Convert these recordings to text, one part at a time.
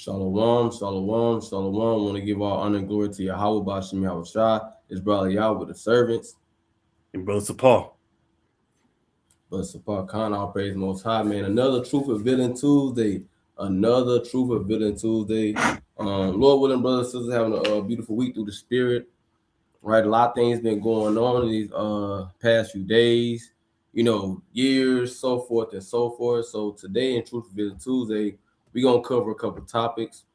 Shalom, shalom, shalom. Want to give all honor and glory to Yahweh Bashim Yahushua, his brother Yahweh with the servants. And Brother Sapar. But Sapar Khan, all praise most high, man. Another Truth Revealing Tuesday. Another Truth Revealing Tuesday. Lord willing, brothers and sisters, having a beautiful week through the spirit. Right, a lot of things been going on in these past few days, years, so forth and so forth. So today in Truth Revealing Tuesday, we're gonna cover a couple topics.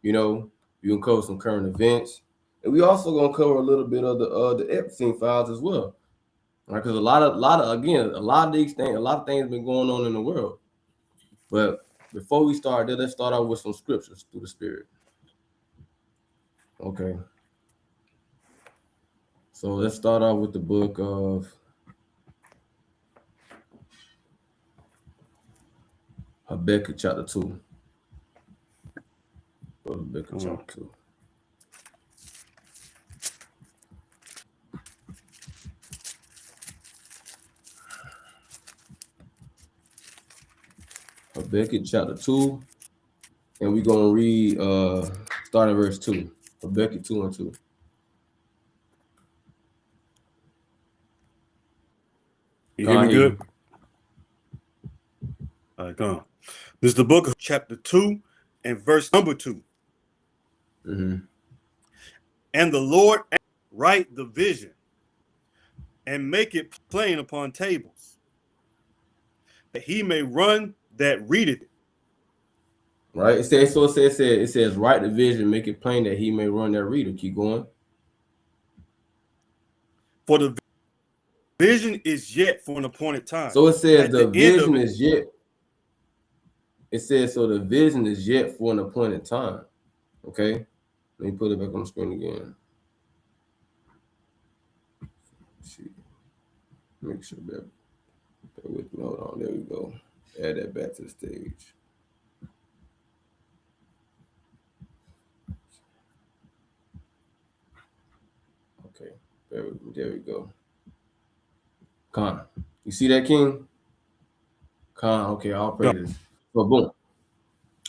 We're gonna cover some current events, and we also gonna cover a little bit of the Esptein files as well. Right, because a lot of these things, a lot of things been going on in the world. But before we start, let's start out with some scriptures through the spirit. Okay. So let's start out with the book of Habakkuk chapter 2. Habakkuk chapter 2. Habakkuk chapter 2. And we're going to read starting verse 2. Habakkuk 2 and 2. You hear me good? All right, come on. This is the book of chapter 2 and verse number 2. Mm-hmm. And the Lord write the vision and make it plain upon tables, that he may run that readeth it. Right? It says, write the vision, make it plain that he may run that reader. Keep going. For the vision is yet for an appointed time. So it says the vision is yet. It says, so the vision is yet for an appointed time. Okay? Let me put it back on the screen again. Make sure that. Bear with me. Hold on. There we go. Add that back to the stage. Okay. Bear with me. There we go. Khan. You see that, King? Khan. Okay. All praises. So boom.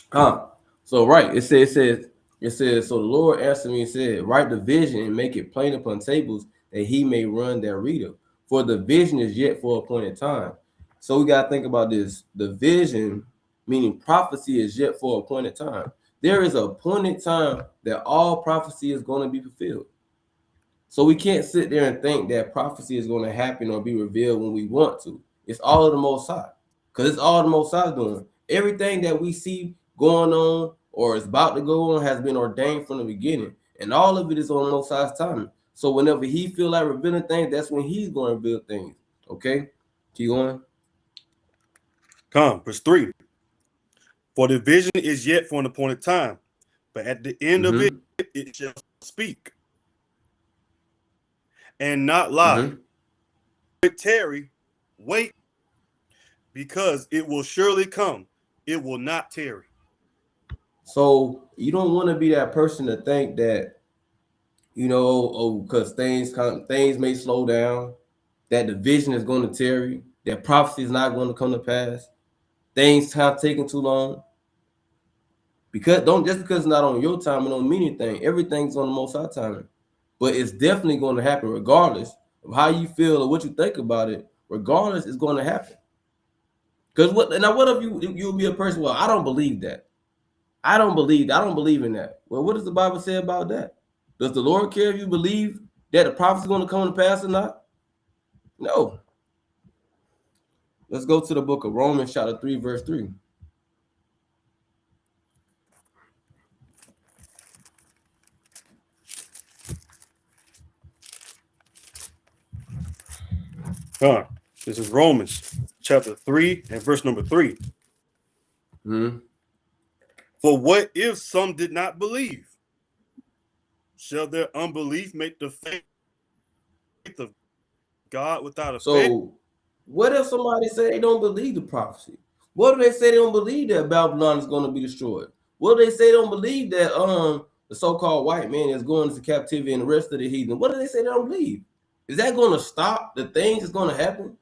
Khan. So right. It says. So the Lord answered me and said, write the vision and make it plain upon tables that he may run that reader. For the vision is yet for appointed time. So we got to think about this. The vision, meaning prophecy, is yet for appointed time. There is an appointed time that all prophecy is going to be fulfilled. So we can't sit there and think that prophecy is going to happen or be revealed when we want to. It's all of the Most High. Because it's all the Most High doing. Everything that we see going on or is about to go on has been ordained from the beginning. And all of it is on the Most High's timing. So whenever he feel like revealing things, that's when he's going to reveal things. Okay? Keep going. Come, verse 3. For the vision is yet for an appointed time, but at the end of it, it shall speak and not lie. Tarry, wait, because it will surely come. It will not tarry. So you don't want to be that person to think that, because things may slow down, that the vision is going to tarry, that prophecy is not going to come to pass, things have taken too long. Because it's not on your time, it don't mean anything. Everything's on the Most High timing. But it's definitely going to happen regardless of how you feel or what you think about it. Regardless, it's going to happen. Because what if you'll be a person, well, I don't believe that. I don't believe in that. Well, what does the Bible say about that? Does the Lord care if you believe that the prophecy is going to come to pass or not? No. Let's go to the book of Romans chapter 3, verse 3. This is Romans chapter 3 and verse number 3. For what if some did not believe? Shall their unbelief make the faith of God without effect? So what if somebody say they don't believe the prophecy? What if they say they don't believe that Babylon is going to be destroyed? What if they say they don't believe that the so-called white man is going into captivity and the rest of the heathen? What if they say they don't believe? Is that going to stop the things that's going to happen?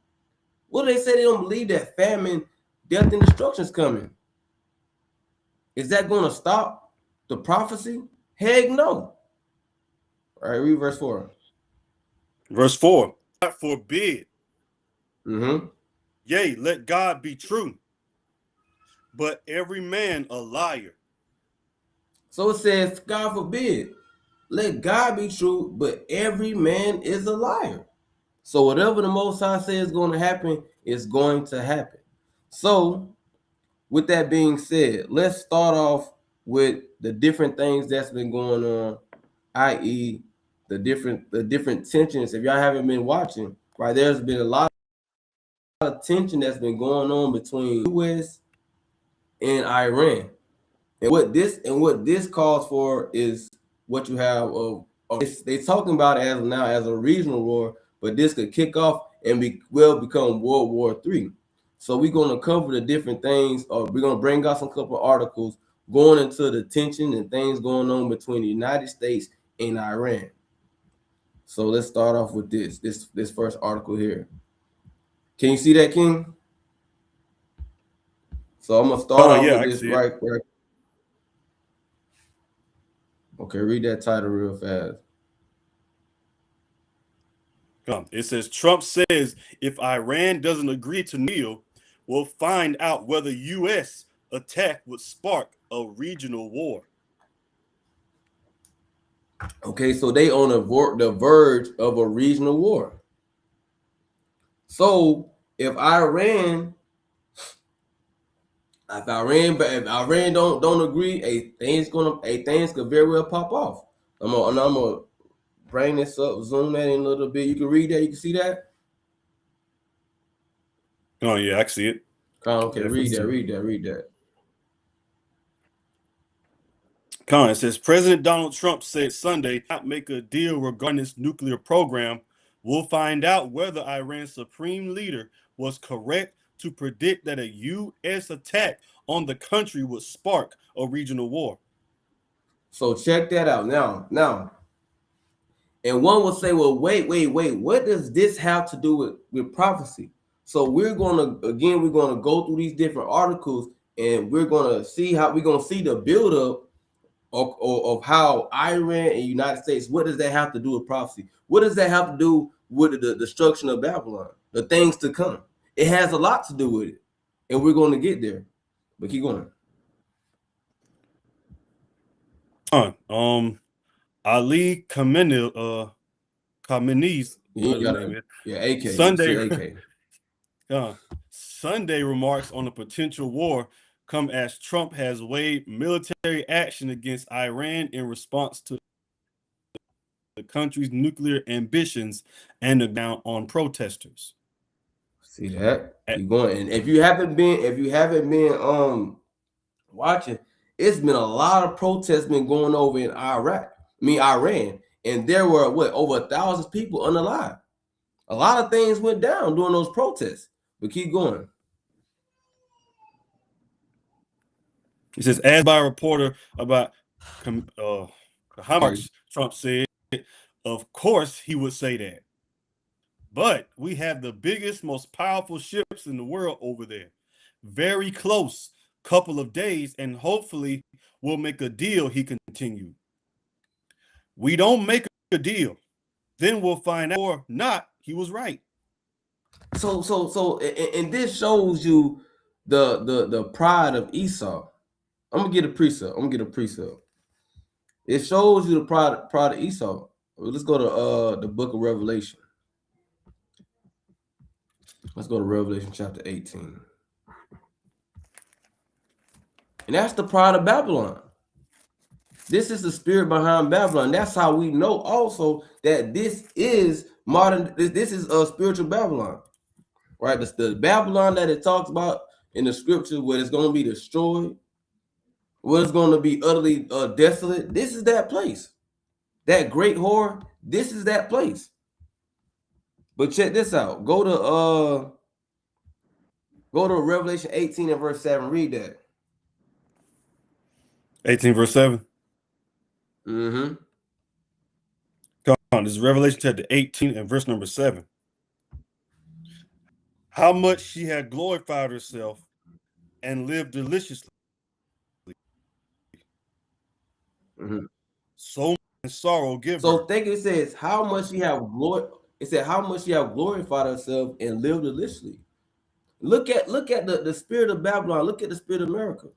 What if they say they don't believe that famine, death, and destruction is coming? Is that going to stop the prophecy? Heck no. All right, read verse 4. Verse 4. God forbid. Mm-hmm. Yea, let God be true, but every man a liar. So it says, God forbid, let God be true, but every man is a liar. So whatever the Most High says is going to happen is going to happen. So with that being said, let's start off with the different things that's been going on, i.e., the different tensions. If y'all haven't been watching, right, there's been a lot of tension that's been going on between U.S. and Iran. And what this calls for is what you have of they talking about it as now as a regional war, but this could kick off and will become World War III. So we're gonna cover the different things, or we're gonna bring out some couple of articles going into the tension and things going on between the United States and Iran. So let's start off with this first article here. Can you see that, King? So I'm gonna start off Yeah, with I can this see it. right. Okay, read that title real fast. It says Trump says if Iran doesn't agree to deal, we'll find out whether U.S. attack would spark a regional war. Okay, so they on the verge of a regional war. So if Iran don't agree, a things could very well pop off. I'm gonna bring this up, zoom that in a little bit. You can read that. You can see that. Oh yeah, I can see it. Okay, Definitely read see that. it. Read that. Read that. It says President Donald Trump said Sunday not make a deal regarding its nuclear program. We'll find out whether Iran's supreme leader was correct to predict that a U.S. attack on the country would spark a regional war. So check that out now. And one will say, well, wait. What does this have to do with prophecy? So we're gonna go through these different articles, and we're gonna see the buildup of how Iran and United States. What does that have to do with prophecy? What does that have to do with the destruction of Babylon, the things to come? It has a lot to do with it, and we're going to get there. But keep going. Ali Khamenei's You whatever ain't his got name to, is. yeah, AK. You see Sunday AK. Sunday remarks on a potential war come as Trump has weighed military action against Iran in response to the country's nuclear ambitions and the down on protesters. See that? At, Keep going. And if you haven't been watching, it's been a lot of protests been going over in Iran, and there were over 1,000 people unalive. A lot of things went down during those protests. But keep going. He says, as by a reporter about how Sorry. much Trump said, of course he would say that. But we have the biggest, most powerful ships in the world over there. Very close, couple of days, and hopefully we'll make a deal, he continued. We don't make a deal, then we'll find out or not he was right. And this shows you the pride of Esau. I'm gonna get a precept. It shows you the pride of Esau. Let's go to the book of Revelation. Let's go to Revelation chapter 18. And that's the pride of Babylon. This is the spirit behind Babylon. That's how we know also that this is modern. This is a spiritual Babylon, right? The Babylon that it talks about in the scripture, where it's going to be destroyed, where it's going to be utterly desolate. This is that place. That great whore. This is that place. But check this out. Go to Revelation 18 and verse 7. Read that. 18 verse 7. Mm-hmm. Come on, this is Revelation chapter 18 and verse number 7. How much she had glorified herself and lived deliciously. so much sorrow give her. So think it says how much she have glory. It said how much she have glorified herself and lived deliciously. Look at the spirit of Babylon. Look at the spirit of America.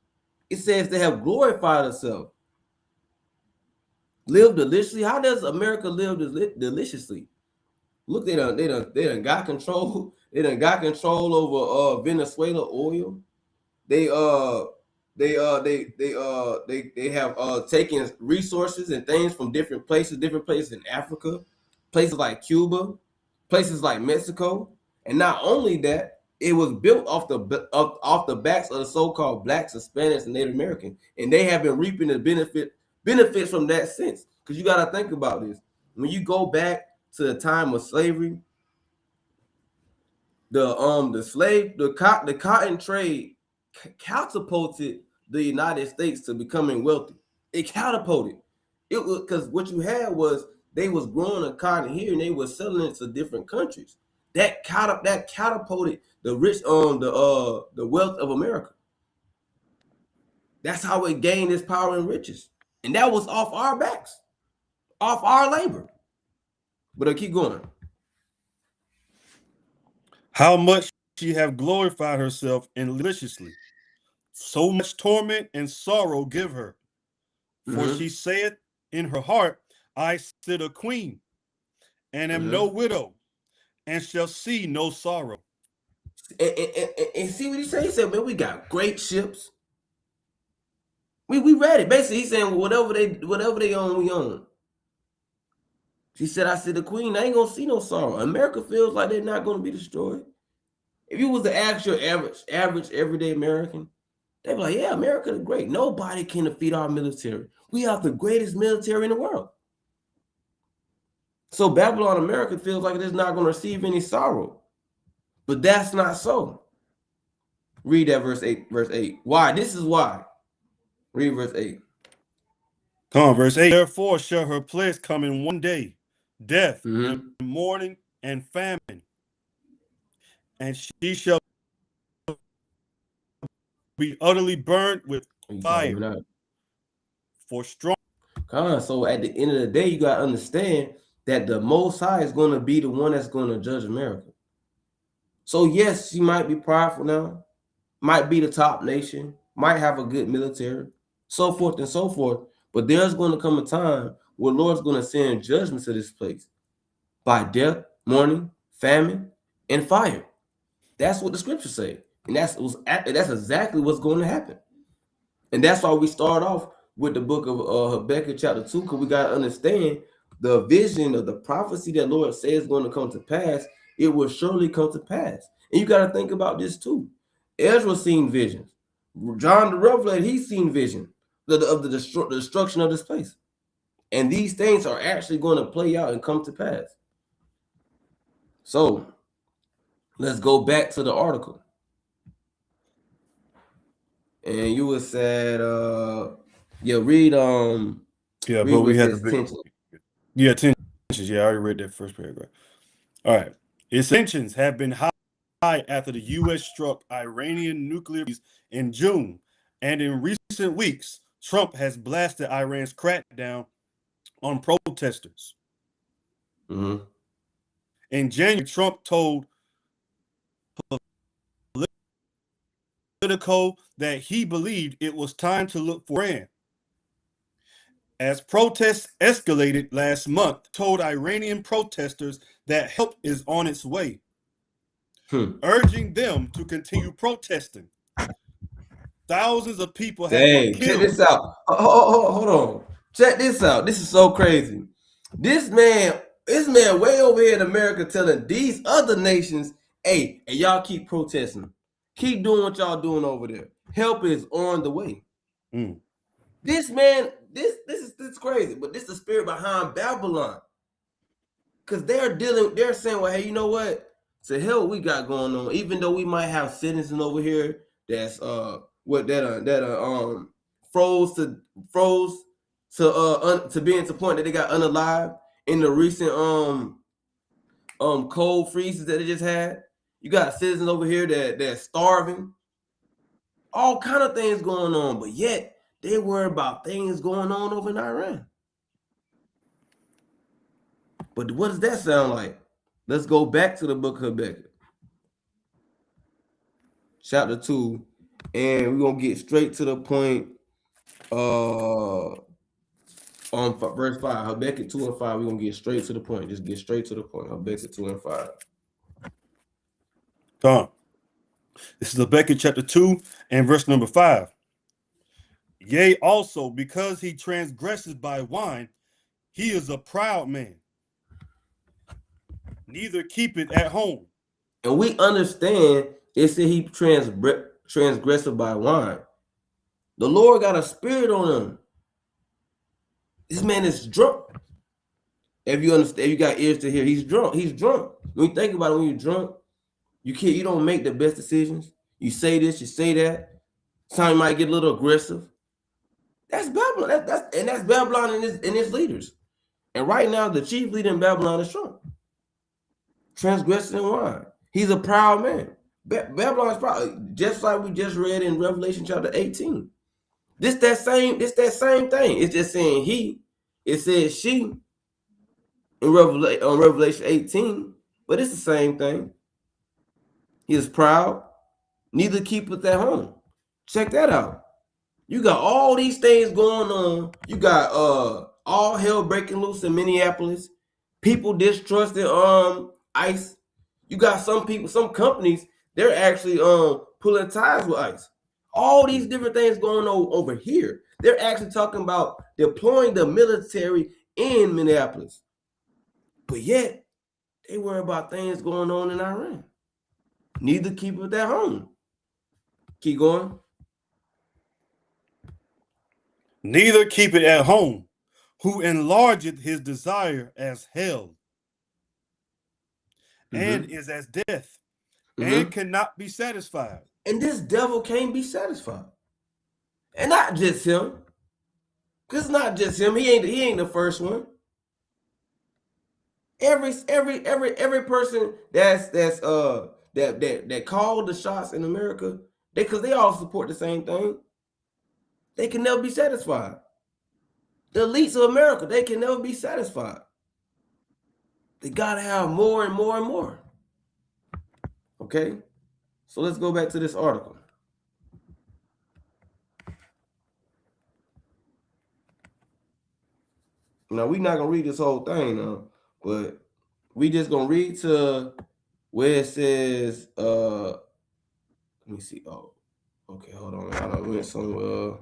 It says they have glorified herself, lived deliciously. How does America live deliciously? Look, they done got control. They done got control over Venezuela oil. They they have taken resources and things from different places in Africa, places like Cuba, places like Mexico, and not only that, it was built off the backs of the so-called blacks, Hispanics, and Native American, and they have been reaping the benefits from that since. Because you got to think about this: when you go back to the time of slavery, the cotton trade catapulted the United States to becoming wealthy. It catapulted. It was because what you had was they was growing the cotton here and they was selling it to different countries. That catapulted the rich the wealth of America. That's how it gained its power and riches. And that was off our backs, off our labor. But I keep going. How much she have glorified herself and deliciously. So much torment and sorrow give her. For she saith in her heart, I sit a queen, and am no widow, and shall see no sorrow. And see what he said? He said, man, we got great ships. We read it. Basically, he's saying whatever they own, we own. She said, I said the queen, I ain't gonna see no sorrow. America feels like they're not gonna be destroyed. If you was to ask your average everyday American, they'd be like, yeah, America is great. Nobody can defeat our military. We have the greatest military in the world. So Babylon America feels like it's not gonna receive any sorrow. But that's not so. Read that verse 8. Why? This is why. Read verse 8. Come on, verse 8. Therefore shall her place come in one day, death and mourning and famine. And she shall be utterly burnt with fire. For strong. So at the end of the day, you got to understand that the Most High is going to be the one that's going to judge America. So yes, she might be prideful now, might be the top nation, might have a good military, so forth and so forth. But there's going to come a time where Lord's going to send judgment to this place by death, mourning, famine, and fire. That's what the scriptures say. And that's exactly what's going to happen. And that's why we start off with the book of Habakkuk chapter 2, because we got to understand the vision of the prophecy that Lord says is going to come to pass. It will surely come to pass. And you got to think about this too. Ezra seen visions. John the Revelator, he's seen vision of the destruction of this place. And these things are actually going to play out and come to pass. So let's go back to the article. And you would said, read yeah, read but we had tension. Yeah, tensions. Yeah, I already read that first paragraph. All right. Its tensions have been high after the U.S. struck Iranian nuclear in June, and in recent weeks, Trump has blasted Iran's crackdown on protesters. In January, Trump told Politico that he believed it was time to look for Iran. As protests escalated last month, told Iranian protesters that help is on its way, urging them to continue protesting. Thousands of people have been killed. Check this out. Hold on. Check this out. This is so crazy. This man way over here in America telling these other nations, hey, y'all keep protesting. Keep doing what y'all doing over there. Help is on the way. This man, this is crazy, but this is the spirit behind Babylon. Because they're saying, well, hey, you know what? To hell what we got going on, even though we might have citizens over here that's froze to being to the point that they got unalive in the recent cold freezes that they just had. You got citizens over here that's starving. All kind of things going on, but yet they worry about things going on over in Iran. But what does that sound like? Let's go back to the book of Habakkuk, chapter 2, and we're gonna get straight to the point. On verse 5, Habakkuk 2 and 5, we're gonna get straight to the point. Just get straight to the point. Habakkuk 2 and 5. Come. This is Habakkuk chapter 2 and verse number 5. Yea, also, because he transgresses by wine, he is a proud man. Neither keep it at home. And we understand it said he transgressed by wine. The Lord got a spirit on him. This man is drunk. If you understand, if you got ears to hear, he's drunk. He's drunk. When you think about it, when you're drunk, you don't make the best decisions. You say this, you say that. Sometimes you might get a little aggressive. That's Babylon. That's Babylon and its leaders. And right now, the chief leader in Babylon is Trump. Transgressing wine. He's a proud man. Babylon is proud, just like we just read in Revelation chapter 18. This that same thing. It's just saying he. It says she in Revelation 18, but it's the same thing. He is proud, neither keepeth at home. Check that out. You got all these things going on. You got all hell breaking loose in Minneapolis. People distrusting ICE. You got some people, some companies, they're actually pulling ties with ICE. All these different things going on over here. They're actually talking about deploying the military in Minneapolis. But yet, they worry about things going on in Iran. Neither keep it at home. Keep going. Neither keep it at home, who enlargeth his desire as hell, and is as death, and cannot be satisfied. And this devil can't be satisfied. And not just him. Cause it's not just him. He ain't the first one. Every person that called the shots in America, because they all support the same thing. They can never be satisfied. The elites of America, they can never be satisfied. They gotta have more and more and more. Okay, so let's go back to this article. Now we're not gonna read this whole thing now, but we just gonna read to where it says let me see. Oh, okay, hold on. I done went somewhere.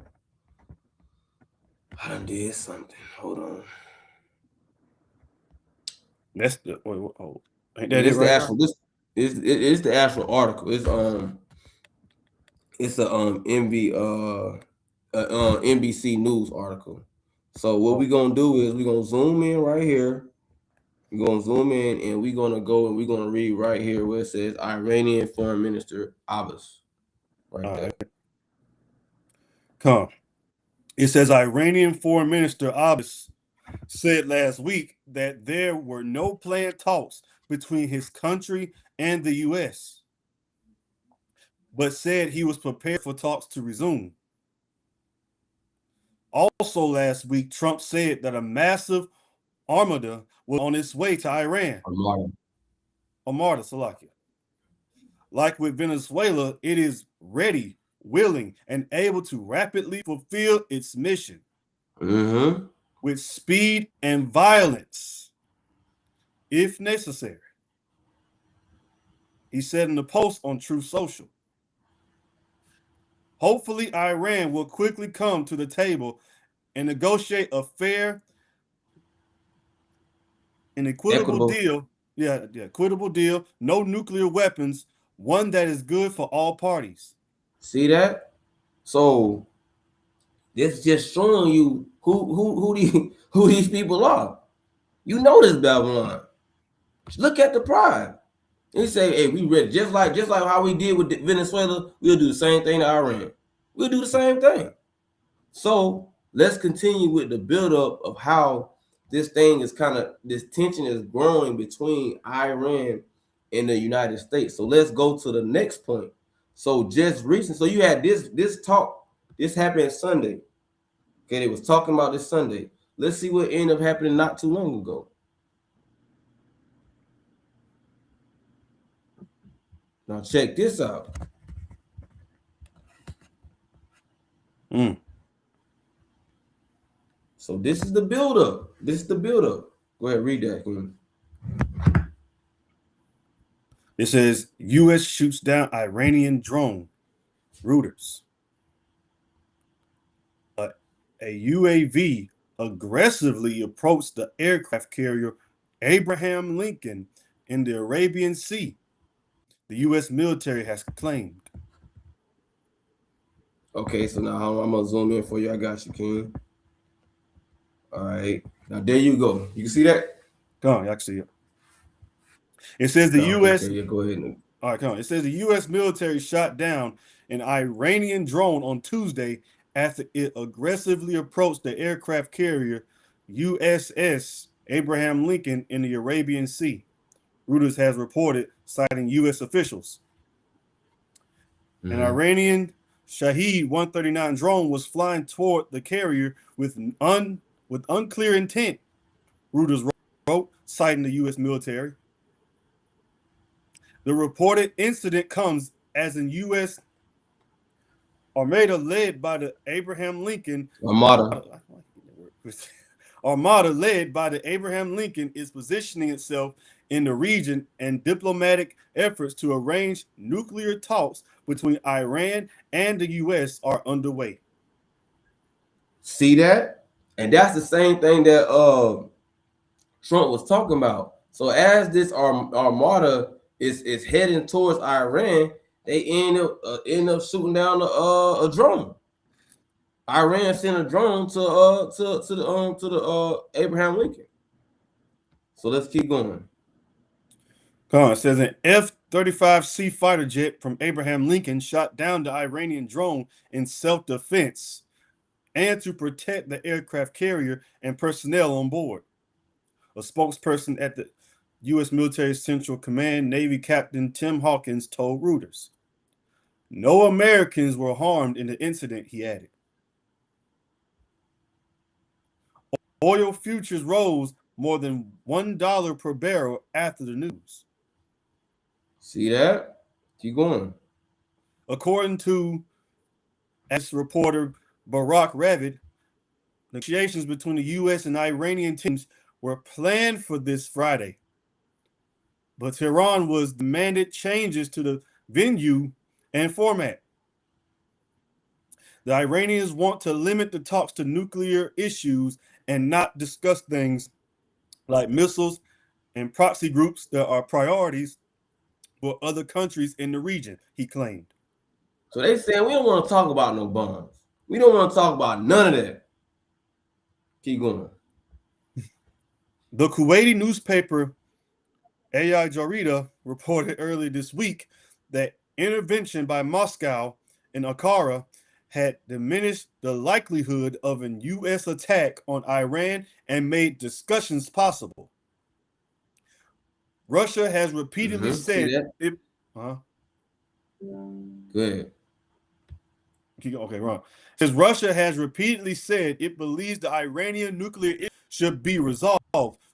I done did something. Hold on. That's the ain't that it right? The actual now? It's the actual article. It's a NBC News article. So what we're gonna do is we're gonna zoom in right here. We're gonna zoom in and we're gonna go and we're gonna read right here where it says Iranian Foreign Minister Abbas. Right there. Come. It says Iranian Foreign Minister Abbas said last week that there were no planned talks between his country and the U.S., but said he was prepared for talks to resume. Also last week, Trump said that a massive armada was on its way to Iran. Armada, Salakia. Like with Venezuela, it is ready, willing, and able to rapidly fulfill its mission with speed and violence, if necessary. He said in a post on Truth Social. Hopefully, Iran will quickly come to the table and negotiate a fair and equitable deal. Equitable deal, no nuclear weapons, one that is good for all parties. See that? So this just showing you who these people are. You know this Babylon. Look at the pride. They say, hey, we ready. Just like how we did with Venezuela, we'll do the same thing to Iran. We'll do the same thing. So let's continue with the buildup of how this thing is this tension is growing between Iran and the United States. So let's go to the next point. So just recent, so you had this talk, this happened Sunday. Okay, they was talking about this Sunday. Let's see what ended up happening not too long ago. Now check this out. So this is the buildup. This is the buildup. Go ahead, read that. It says U.S. shoots down Iranian drone. Reuters. A UAV aggressively approached the aircraft carrier Abraham Lincoln in the Arabian Sea, the U.S. military has claimed. Okay, so now I'm gonna zoom in for you. I got you, King. All right, now there you go. You can see that. Come on, y'all can see it. It says the U.S. Okay, yeah, go ahead. All right, come on. It says the U.S. military shot down an Iranian drone on Tuesday after it aggressively approached the aircraft carrier USS Abraham Lincoln in the Arabian Sea. Reuters has reported, citing U.S. officials. An Iranian Shahed 139 drone was flying toward the carrier with unclear intent, Reuters wrote, citing the U.S. military. The reported incident comes as in U.S. Armada led by the Abraham Lincoln Armada led by the Abraham Lincoln is positioning itself in the region, and diplomatic efforts to arrange nuclear talks between Iran and the U.S. are underway. See that? And that's the same thing that Trump was talking about. So as this armada is heading towards Iran, they end up shooting down a drone. Iran sent a drone to the Abraham Lincoln. So let's keep going. It says an F-35C fighter jet from Abraham Lincoln shot down the Iranian drone in self-defense and to protect the aircraft carrier and personnel on board. A spokesperson at the U.S. Military Central Command, Navy Captain Tim Hawkins, told Reuters. No Americans were harmed in the incident, he added. Oil futures rose more than $1 per barrel after the news. See that? Keep going. According to as reporter Barak Ravid, negotiations between the U.S. and Iranian teams were planned for this Friday, but Tehran was demanded changes to the venue and format. The Iranians want to limit the talks to nuclear issues and not discuss things like missiles and proxy groups that are priorities for other countries in the region, he claimed. So they saying we don't want to talk about no bombs. We don't want to talk about none of that. Keep going. The Kuwaiti newspaper AI Jarida reported earlier this week that intervention by Moscow in Ankara had diminished the likelihood of an U.S. attack on Iran and made discussions possible. Russia has repeatedly said it. Go ahead. Okay, wrong. It says Russia has repeatedly said it believes the Iranian nuclear issue should be resolved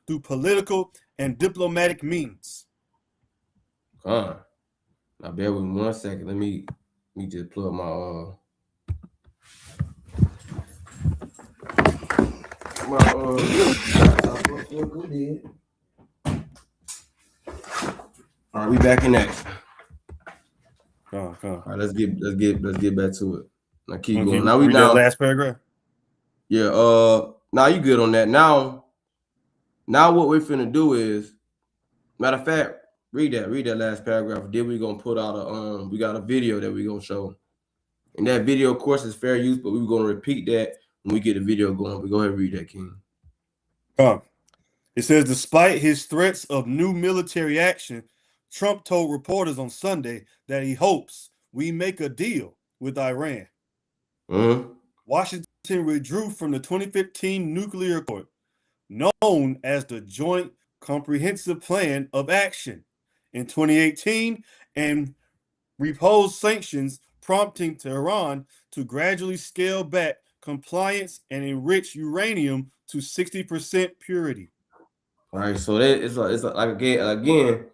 through political and diplomatic means. Now bear with me 1 second. Let me just plug my all right, we back in action. All right, let's get back to it. Now keep going. Now read that last paragraph. Yeah. Now you good on that. Now what we're finna do is, matter of fact, read that last paragraph. Then we gonna put out we got a video that we gonna show. And that video, of course, is fair use, but we're gonna repeat that when we get the video going. But go ahead and read that, King. It says, despite his threats of new military action, Trump told reporters on Sunday that he hopes we make a deal with Iran. Washington withdrew from the 2015 nuclear accord, known as the Joint Comprehensive Plan of Action, in 2018 and imposed sanctions, prompting Tehran to gradually scale back compliance and enrich uranium to 60% purity. All right, so that it's like again,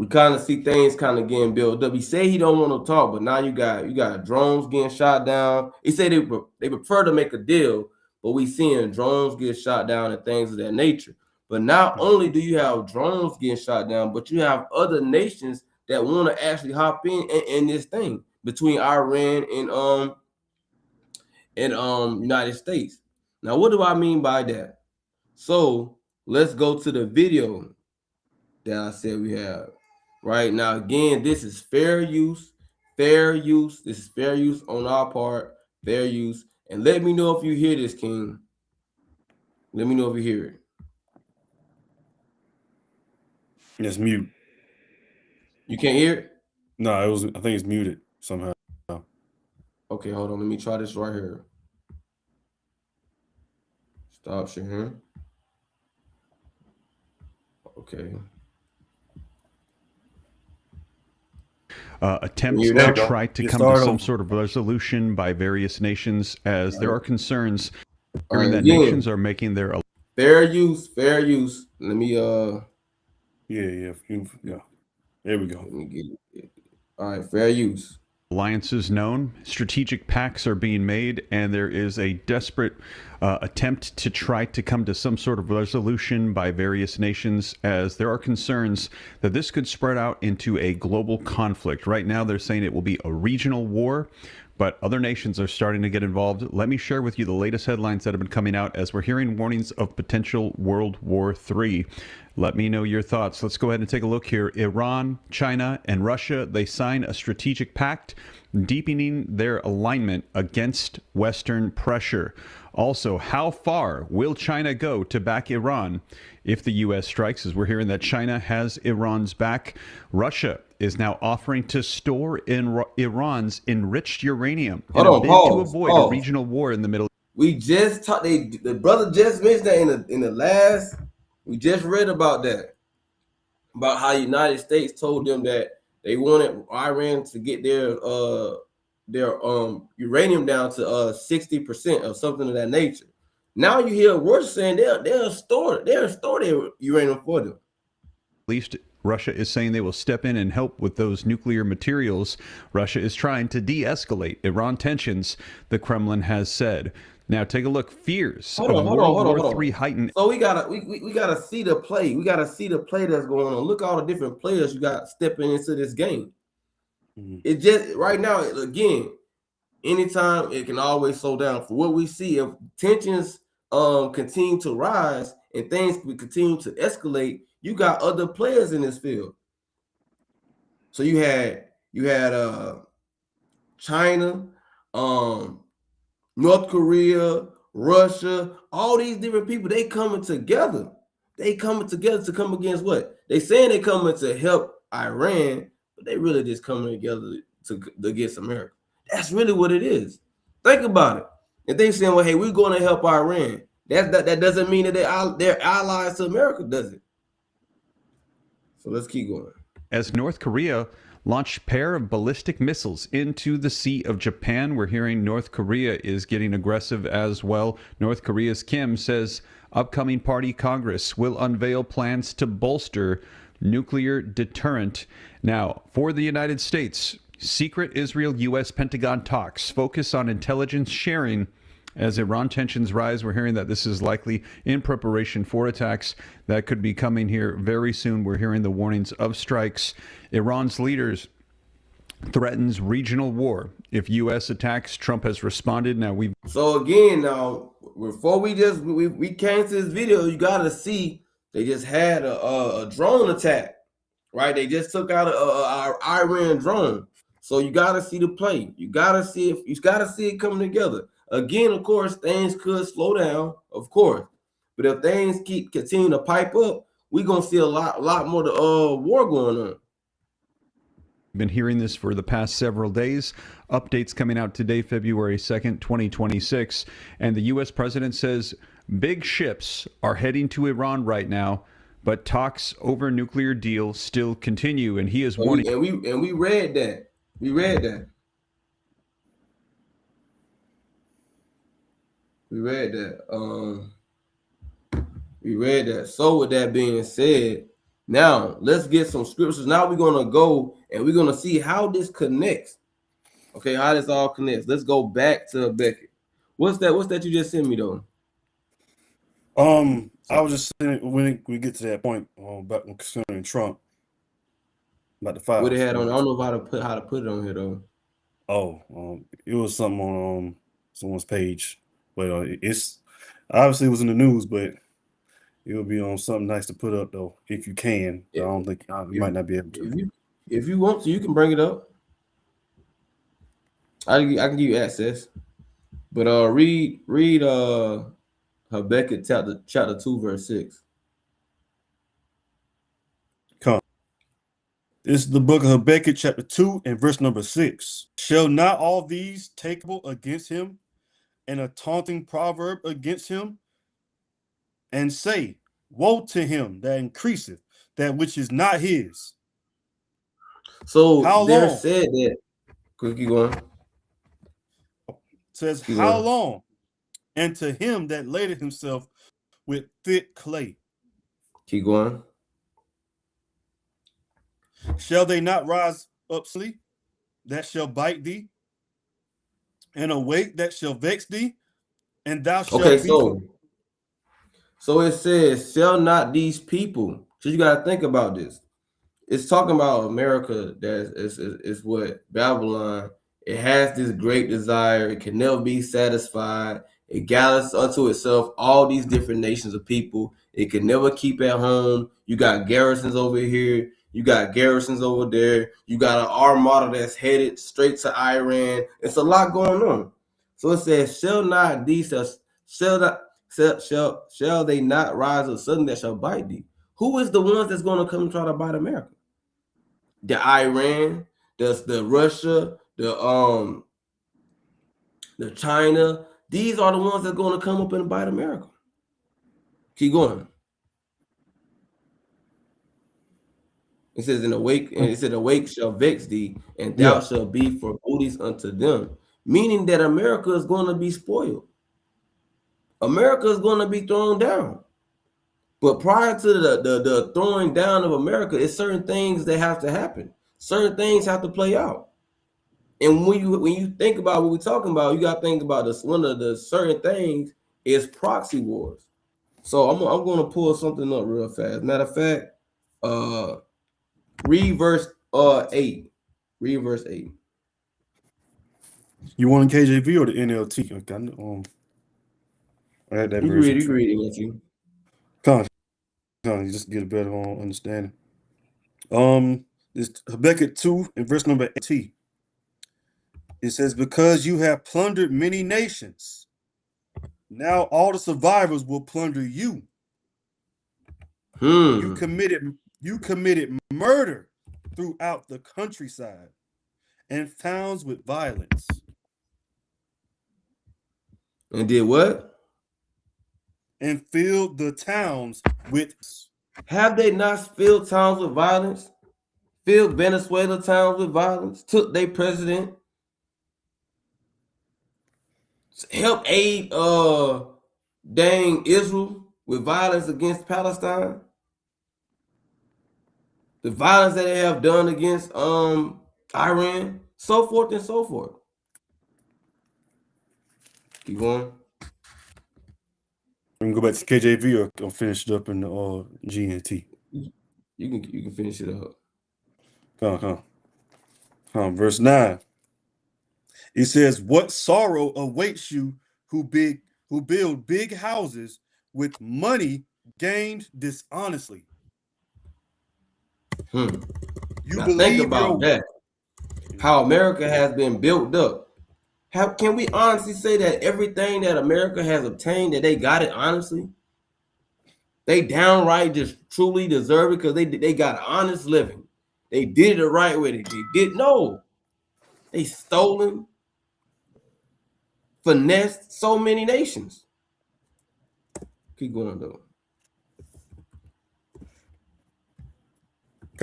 we kind of see things kind of getting built up. He said he don't want to talk, but now you got drones getting shot down. He said they prefer to make a deal, but we seeing drones get shot down and things of that nature. But not only do you have drones getting shot down, but you have other nations that want to actually hop in this thing between Iran and United States. Now, what do I mean by that? So let's go to the video that I said we have. Right now, again, this is fair use, fair use. This is fair use on our part, fair use. And let me know if you hear this, King. Let me know if you hear it. It's mute. You can't hear it? No, it was. I think it's muted somehow. Okay, hold on. Let me try this right here. Stop sharing. Okay. Attempts to try to come to some sort of resolution by various nations, as there are concerns that nations are making their fair use. Let me yeah. There we go. Let me get it. All right, fair use. alliances known. Strategic pacts are being made, and there is a desperate attempt to try to come to some sort of resolution by various nations, as there are concerns that this could spread out into a global conflict. Right now, they're saying it will be a regional war, but other nations are starting to get involved. Let me share with you the latest headlines that have been coming out as we're hearing warnings of potential World War III. Let me know your thoughts. Let's go ahead and take a look here. Iran, China, and Russia, they sign a strategic pact, deepening their alignment against Western pressure. Also, how far will China go to back Iran if the U.S. strikes? As we're hearing that China has Iran's back. Russia is now offering to store in Iran's enriched uranium in a bid to avoid a regional war in the Middle East. We just talked. The brother just mentioned that in the last. We just read about that, about how the United States told them that they wanted Iran to get their uranium down to 60% or something of that nature. Now you hear Russia saying they'll store their uranium for them. At least Russia is saying they will step in and help with those nuclear materials. Russia is trying to de-escalate Iran tensions, the Kremlin has said. Now take a look. Fears of World War III heightened. So we gotta see the play. We gotta see the play that's going on. Look at all the different players you got stepping into this game. Mm-hmm. It just right now, again, anytime it can always slow down. For what we see, if tensions continue to rise and things continue to escalate, you got other players in this field. So you had China, North Korea, Russia, all these different people, they coming together. They coming together to come against what? They saying they coming to help Iran, but they really just coming together to against America. That's really what it is. Think about it. And they saying, well, hey, we're going to help Iran. That doesn't mean that they're allies to America, does it? So let's keep going. As North Korea launched pair of ballistic missiles into the Sea of Japan, we're hearing North Korea is getting aggressive as well. North Korea's Kim says upcoming party Congress will unveil plans to bolster nuclear deterrent. Now, for the United States, secret Israel-U.S. Pentagon talks focus on intelligence sharing. As Iran tensions rise, we're hearing that this is likely in preparation for attacks that could be coming here very soon. We're hearing the warnings of strikes. Iran's leaders threatens regional war if U.S. attacks. Trump has responded. So again, now before we came to this video, you got to see they just had a drone attack, right? They just took out our Iran drone. So you got to see the play. You got to see it coming together. Again, of course, things could slow down, of course. But if things continue to pipe up, we're going to see a lot more war going on. Been hearing this for the past several days. Updates coming out today, February 2nd, 2026. And the U.S. president says big ships are heading to Iran right now, but talks over nuclear deal still continue. And he is warning. And we read that. We read that. We read that. So with that being said, Now let's get some scriptures. Now we're gonna go and we're gonna see how this connects. Okay, how this all connects. Let's go back to Beckett. What's that? What's that you just sent me though? I was just saying when we get to that point about concerning Trump about the files. What it had on? I don't know how to put it on here though. It was something on someone's page, but it's obviously it was in the news, but it'll be on something nice to put up though if you can. I don't think you might not be able to. If you want to, you can bring it up. I can give you access, but read Habakkuk chapter 2 verse 6. Come. This is the book of Habakkuk chapter 2 and verse number 6. Shall not all these take against him, and a taunting proverb against him, and say, woe to him that increaseth that which is not his. So how there long? Said that. Keep going. Says keep how going. Long? And to him that laded himself with thick clay. Keep going. Shall they not rise up sleep that shall bite thee, and awake that shall vex thee, and thou shalt be. So it says, shall not these people? So you got to think about this. It's talking about America. That is what Babylon. It has this great desire. It can never be satisfied. It gathers unto itself all these different nations of people. It can never keep at home. You got garrisons over here. You got garrisons over there. You got an armada that's headed straight to Iran. It's a lot going on. So it says, shall not these shall they not rise up suddenly that shall bite thee? Who is the ones that's going to come and try to bite America? The Iran, the Russia, the China. These are the ones that are going to come up and bite America. Keep going. It says in awake, and it said awake shall vex thee, and thou shalt be for booties unto them. Meaning that America is going to be spoiled. America is going to be thrown down. But prior to the throwing down of America, it's certain things that have to happen. Certain things have to play out. And when you think about what we're talking about, you got to think about this. One of the certain things is proxy wars. So I'm going to pull something up real fast. Matter of fact, read verse 8. Read verse 8. You want KJV or the NLT? I had that version. You can read NLT. Come on, you just get a better understanding. This Habakkuk 2 in verse number 8. It says, because you have plundered many nations, now all the survivors will plunder you. You committed murder throughout the countryside and towns with violence. And did what? And filled the towns with. Have they not filled towns with violence? Filled Venezuela towns with violence? Took their president? Help aid dang Israel with violence against Palestine? The violence that they have done against Iran, so forth and so forth. Keep going. We can go back to KJV or finish it up in the GNT. You can finish it up. Verse 9. It says, what sorrow awaits you who build big houses with money gained dishonestly. You now think about that. How America has been built up. Can we honestly say that everything that America has obtained, that they got it honestly? They downright just truly deserve it because they got an honest living. They did it the right way. They did no. They stolen, finessed so many nations. Keep going though.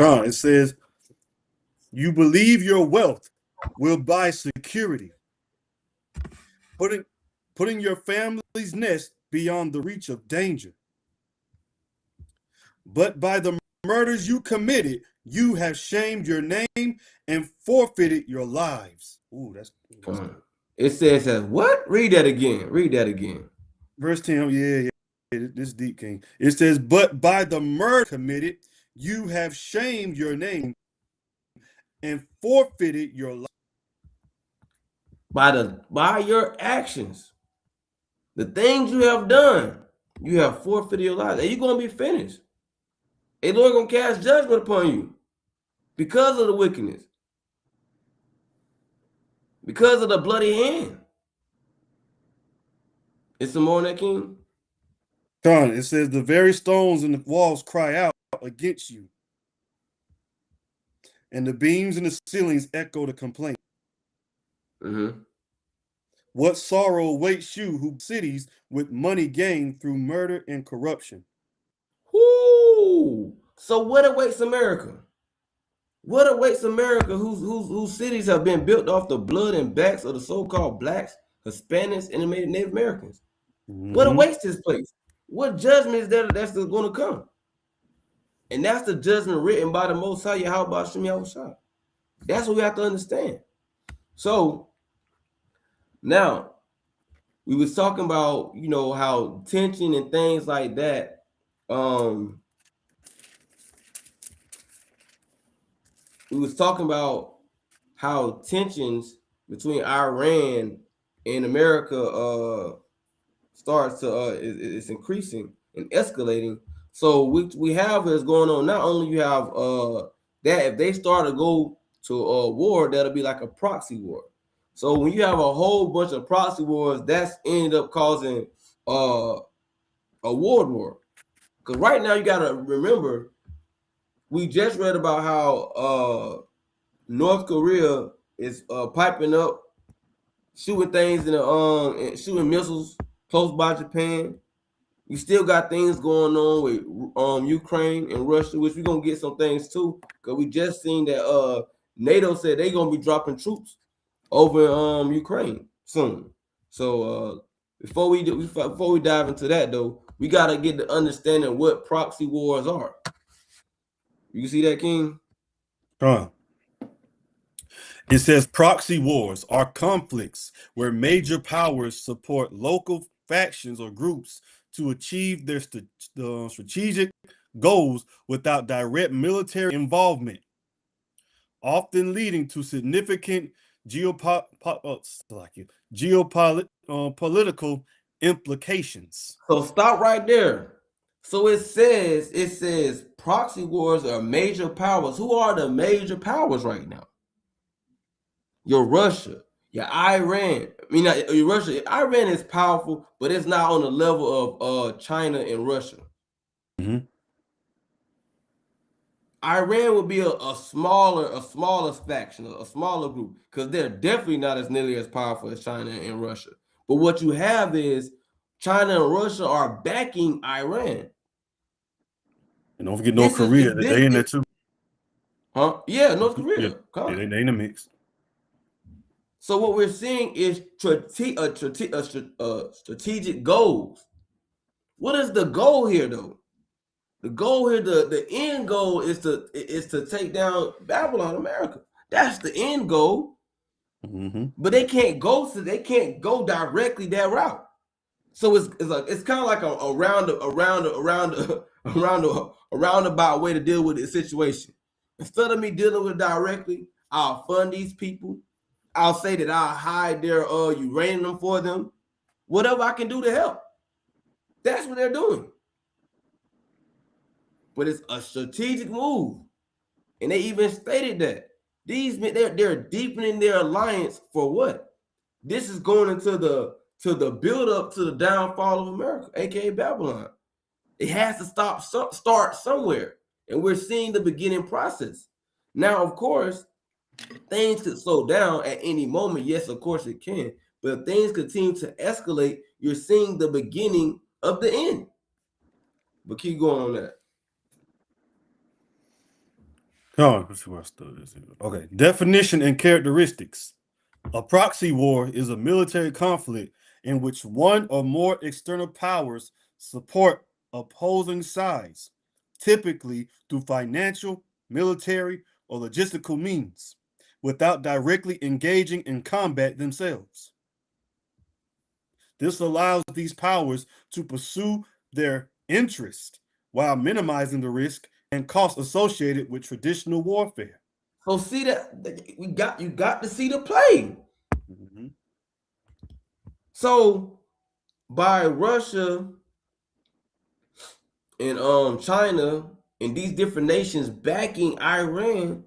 It says, you believe your wealth will buy security, putting your family's nest beyond the reach of danger. But by the murders you committed, you have shamed your name and forfeited your lives. Ooh, that's It says what? Read that again. Read that again. verse 10. Yeah. This deep, King. It says, but by the murder committed, you have shamed your name and forfeited your life. By your actions, the things you have done, you have forfeited your life. And you're gonna be finished. And Lord gonna cast judgment upon you because of the wickedness, because of the bloody hand. Is some more on that, King? Con, it says the very stones in the walls cry out against you, and the beams in the ceilings echo the complaint. Mm-hmm. What sorrow awaits you who cities with money gained through murder and corruption? Whoo! So what awaits America? What awaits America whose cities have been built off the blood and backs of the so-called blacks, Hispanics, and Native Americans? What awaits this place? What judgment is there that's going to come? And that's the judgment written by the Most High Yahweh Shem Yahushua. That's what we have to understand. So now we was talking about, how tension and things like that. We was talking about how tensions between Iran and America starts to it's increasing and escalating. So we have is going on. Not only you have that if they start to go to a war, that'll be like a proxy war. So when you have a whole bunch of proxy wars, that's ended up causing a world war. Because right now you gotta remember, we just read about how North Korea is piping up, shooting things in the shooting missiles close by Japan. You still got things going on with Ukraine and Russia, which we're gonna get some things too, because we just seen that NATO said they're gonna be dropping troops over Ukraine soon. So before we dive into that though, we gotta get the understanding what proxy wars are. You see that, King? It says proxy wars are conflicts where major powers support local factions or groups to achieve their strategic goals without direct military involvement, often leading to significant geopolitical implications. So stop right there. So it says proxy wars are major powers. Who are the major powers right now? Your Russia, your Iran. I mean, not your Russia. Iran is powerful, but it's not on the level of China and Russia. Mm-hmm. Iran would be a smaller faction, a smaller group, because they're definitely not as nearly as powerful as China and Russia. But what you have is China and Russia are backing Iran. And don't forget North Korea. They in there too. Huh? Yeah, North Korea. Yeah, they in the mix. So what we're seeing is strategic goals. What is the goal here, though? The goal here, the end goal is to take down Babylon, America. That's the end goal. Mm-hmm. But they can't go directly that route. So it's kind of like a roundabout way to deal with this situation. Instead of me dealing with it directly, I'll fund these people. I'll say that I'll hide their uranium for them. Whatever I can do to help. That's what they're doing. But it's a strategic move. And they even stated that. These men, they're deepening their alliance for what? This is going into the build up to the downfall of America, aka Babylon. It has to start somewhere. And we're seeing the beginning process. Now, of course, things could slow down at any moment. Yes, of course it can. But if things continue to escalate, you're seeing the beginning of the end. But keep going on that. Okay. Definition and characteristics. A proxy war is a military conflict in which one or more external powers support opposing sides, typically through financial, military, or logistical means, without directly engaging in combat themselves. This allows these powers to pursue their interest while minimizing the risk and costs associated with traditional warfare. So see that you got to see the play. Mhm. So by Russia and China and these different nations backing Iran,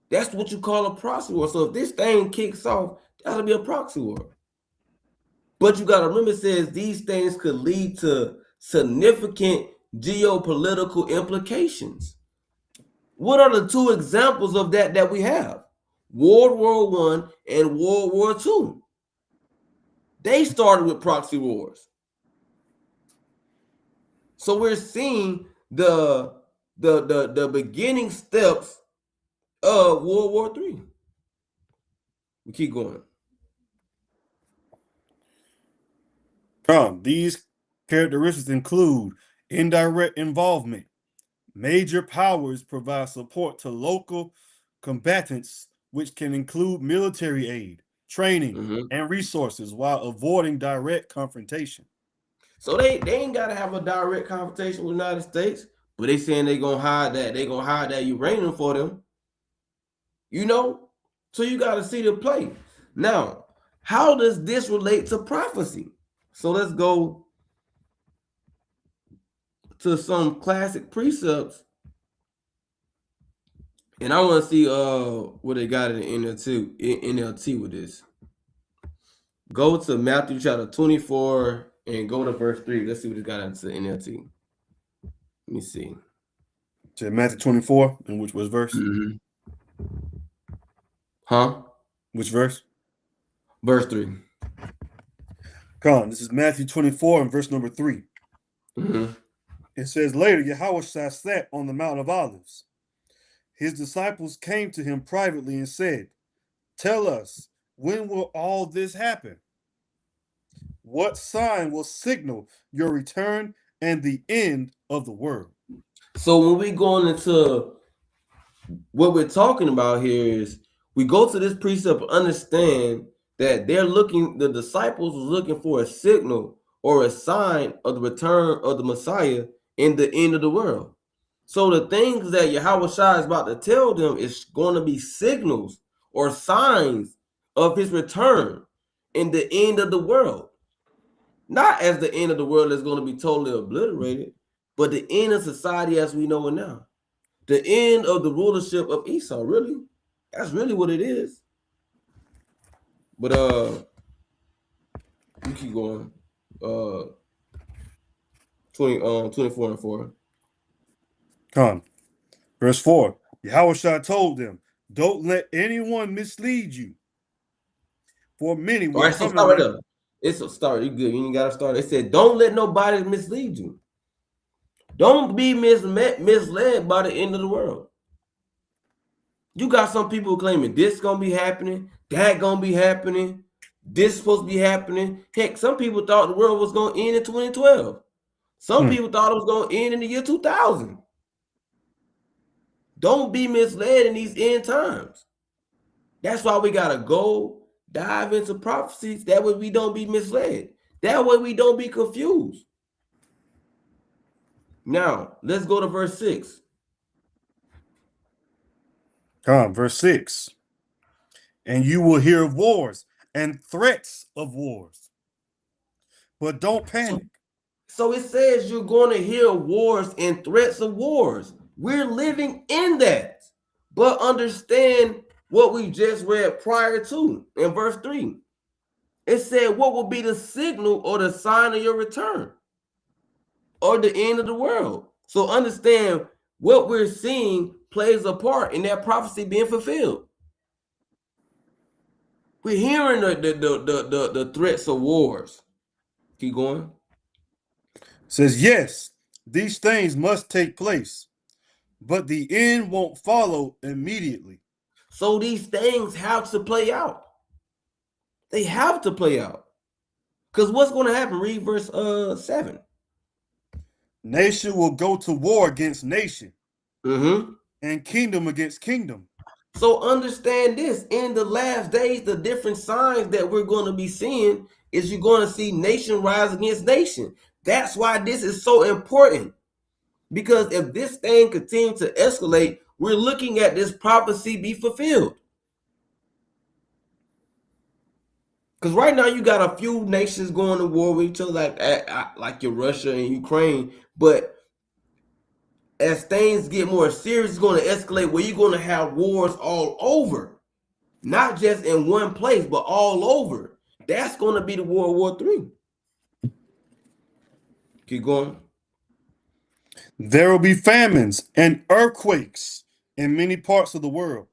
that's what you call a proxy war. So if this thing kicks off, that'll be a proxy war. But you got to remember, it says these things could lead to significant geopolitical implications. What are the two examples of that we have? World War One and World War Two. They started with proxy wars. So we're seeing the beginning steps of World War Three. We keep going. These characteristics include indirect involvement. Major powers provide support to local combatants, which can include military aid, training, and resources while avoiding direct confrontation. So they ain't gotta have a direct confrontation with the United States, but they saying they gonna hide that uranium for them. You know? So you gotta see the play. Now, how does this relate to prophecy? So let's go to some classic precepts. And I want to see what they got in the NLT with this. Go to Matthew chapter 24 and go to verse 3. Let's see what it got into NLT. Let me see. To Matthew 24, and which was verse? Huh? Which verse? Verse 3. This is Matthew 24 and verse number 3. It says, later, Yahweh sat on the Mount of Olives. His disciples came to him privately and said, tell us, when will all this happen? What sign will signal your return and the end of the world? So when we going into what we're talking about here is we go to this precept, understand that the disciples was looking for a signal or a sign of the return of the Messiah in the end of the world. So the things that Yahweh Shai is about to tell them is going to be signals or signs of his return in the end of the world. Not as the end of the world is going to be totally obliterated, but the end of society as we know it now. The end of the rulership of Esau, really. That's really what it is. But you keep going. 24 and 4. Verse 4. Yahweh told them, don't let anyone mislead you. For many will All right, so come start right there. It's a start. You good. You ain't gotta start. It said, don't let nobody mislead you. Don't be misled by the end of the world. You got some people claiming this gonna be happening, that gonna be happening, this supposed to be happening. Heck, some people thought the world was gonna end in 2012. Some people thought it was gonna end in the year 2000. Don't be misled in these end times. That's why we gotta go dive into prophecies. That way we don't be misled. That way we don't be confused. Now, let's go to verse 6. Verse 6. And you will hear of wars and threats of wars. But don't panic. So it says you're going to hear wars and threats of wars. We're living in that. But understand what we just read prior to in verse 3. It said, what will be the signal or the sign of your return or the end of the world? So understand what we're seeing plays a part in that prophecy being fulfilled. We're hearing the threats of wars. Keep going. Says, yes, these things must take place, but the end won't follow immediately. So these things have to play out. They have to play out. Because what's going to happen? Read verse 7. Nation will go to war against nation Mm-hmm. and kingdom against kingdom. So understand this: in the last days, the different signs that we're going to be seeing is you're going to see nation rise against nation. That's why this is so important. Because if this thing continues to escalate, we're looking at this prophecy be fulfilled. Because right now you got a few nations going to war with each other, like your Russia and Ukraine. But as things get more serious, it's going to escalate where you're going to have wars all over. Not just in one place, but all over. That's going to be the World War III. Keep going. There will be famines and earthquakes in many parts of the world.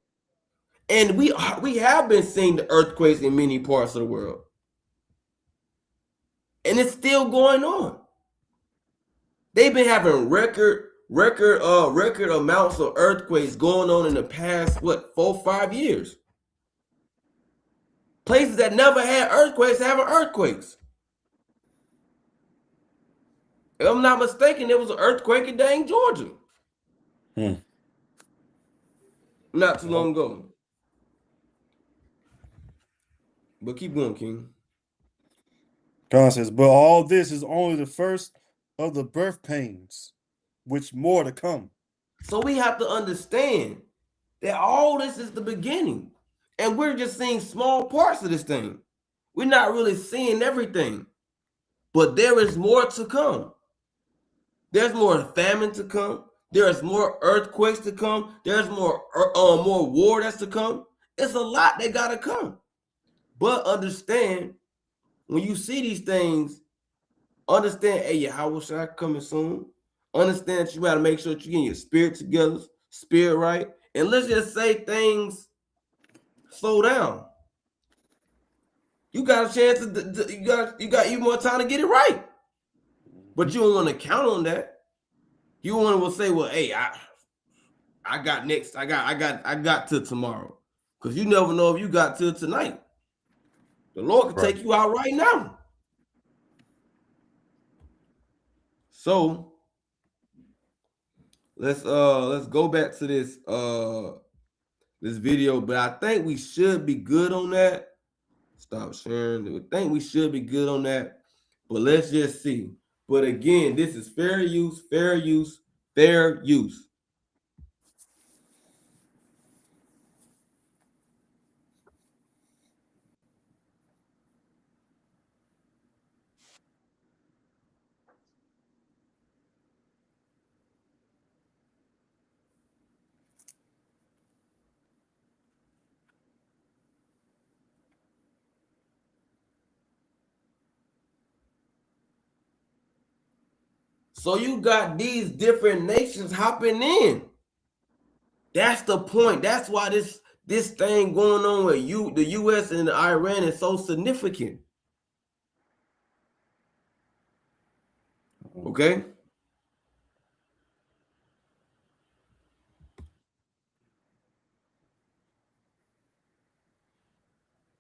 And we have been seeing the earthquakes in many parts of the world. And it's still going on. They've been having record amounts of earthquakes going on in the past, 4-5 years. Places that never had earthquakes having earthquakes. If I'm not mistaken, there was an earthquake in dang Georgia. Not too long ago. But keep going, King. God says, but all this is only the first of the birth pains, which more to come. So we have to understand that all this is the beginning. And we're just seeing small parts of this thing. We're not really seeing everything. But there is more to come. There's more famine to come. There's more earthquakes to come. There's more war that's to come. It's a lot that gotta come. But understand, when you see these things, understand, hey, Yahweh Shai coming soon. Understand that you gotta make sure that you're getting your spirit together, spirit right. And let's just say things slow down. You got a chance to you got even more time to get it right. But you don't want to count on that. You want to say, well, hey, I got to tomorrow. Because you never know if you got to tonight. The Lord can take you out right now. So let's go back to this video, but I think we should be good on that. Stop sharing. I think we should be good on that. But let's just see. But again, this is fair use, fair use, fair use. So you got these different nations hopping in. That's the point. That's why this thing going on with the U.S. and Iran is so significant. Okay.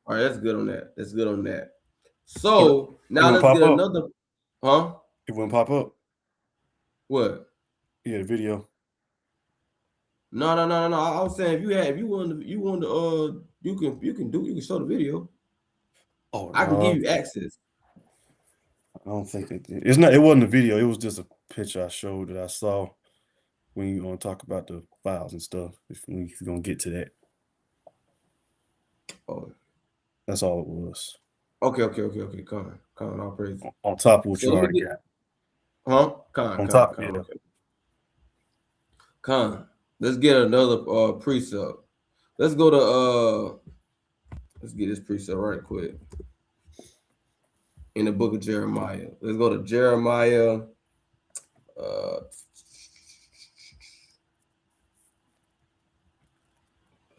All right, that's good on that. That's good on that. So now let's get another. Huh? It wouldn't pop up. What? Yeah, the video. No. I was saying if you want to, you can show the video. Oh, I can give you access. I don't think it's not. It wasn't a video. It was just a picture I showed that I saw when you want to talk about the files and stuff. If you're gonna get to that. Oh, that's all it was. Okay. Con, I'll praise. On top of what you already got. Huh? Con. Yeah. Okay. Con. Let's get another precept. Let's go to let's get this precept right quick. In the book of Jeremiah. Let's go to Jeremiah. Oh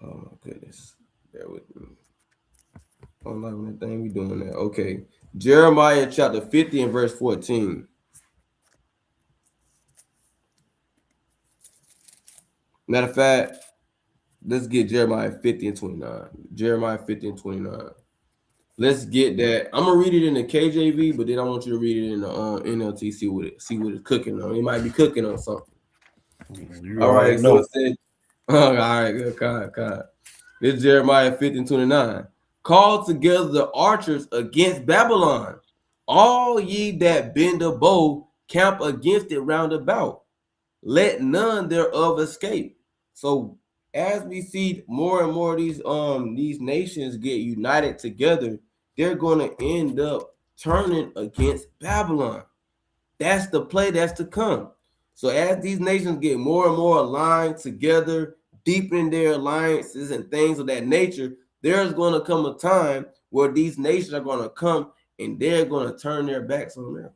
my goodness. Bear with me. I don't like that thing we doing that. Okay. Jeremiah chapter 50 and verse 14. Matter of fact, let's get Jeremiah 50 and 29. Jeremiah 50 and 29. Let's get that. I'm gonna read it in the KJV, but then I want you to read it in the NLT. See what it's cooking on. It might be cooking on something. You All already right. So know. it said, all right, good, God. This is Jeremiah 15:29. Call together the archers against Babylon. All ye that bend a bow, camp against it round about. Let none thereof escape. So as we see more and more of these nations get united together, they're going to end up turning against Babylon. That's the play that's to come. So as these nations get more and more aligned together, deepening their alliances and things of that nature, there's going to come a time where these nations are going to come and they're going to turn their backs on America.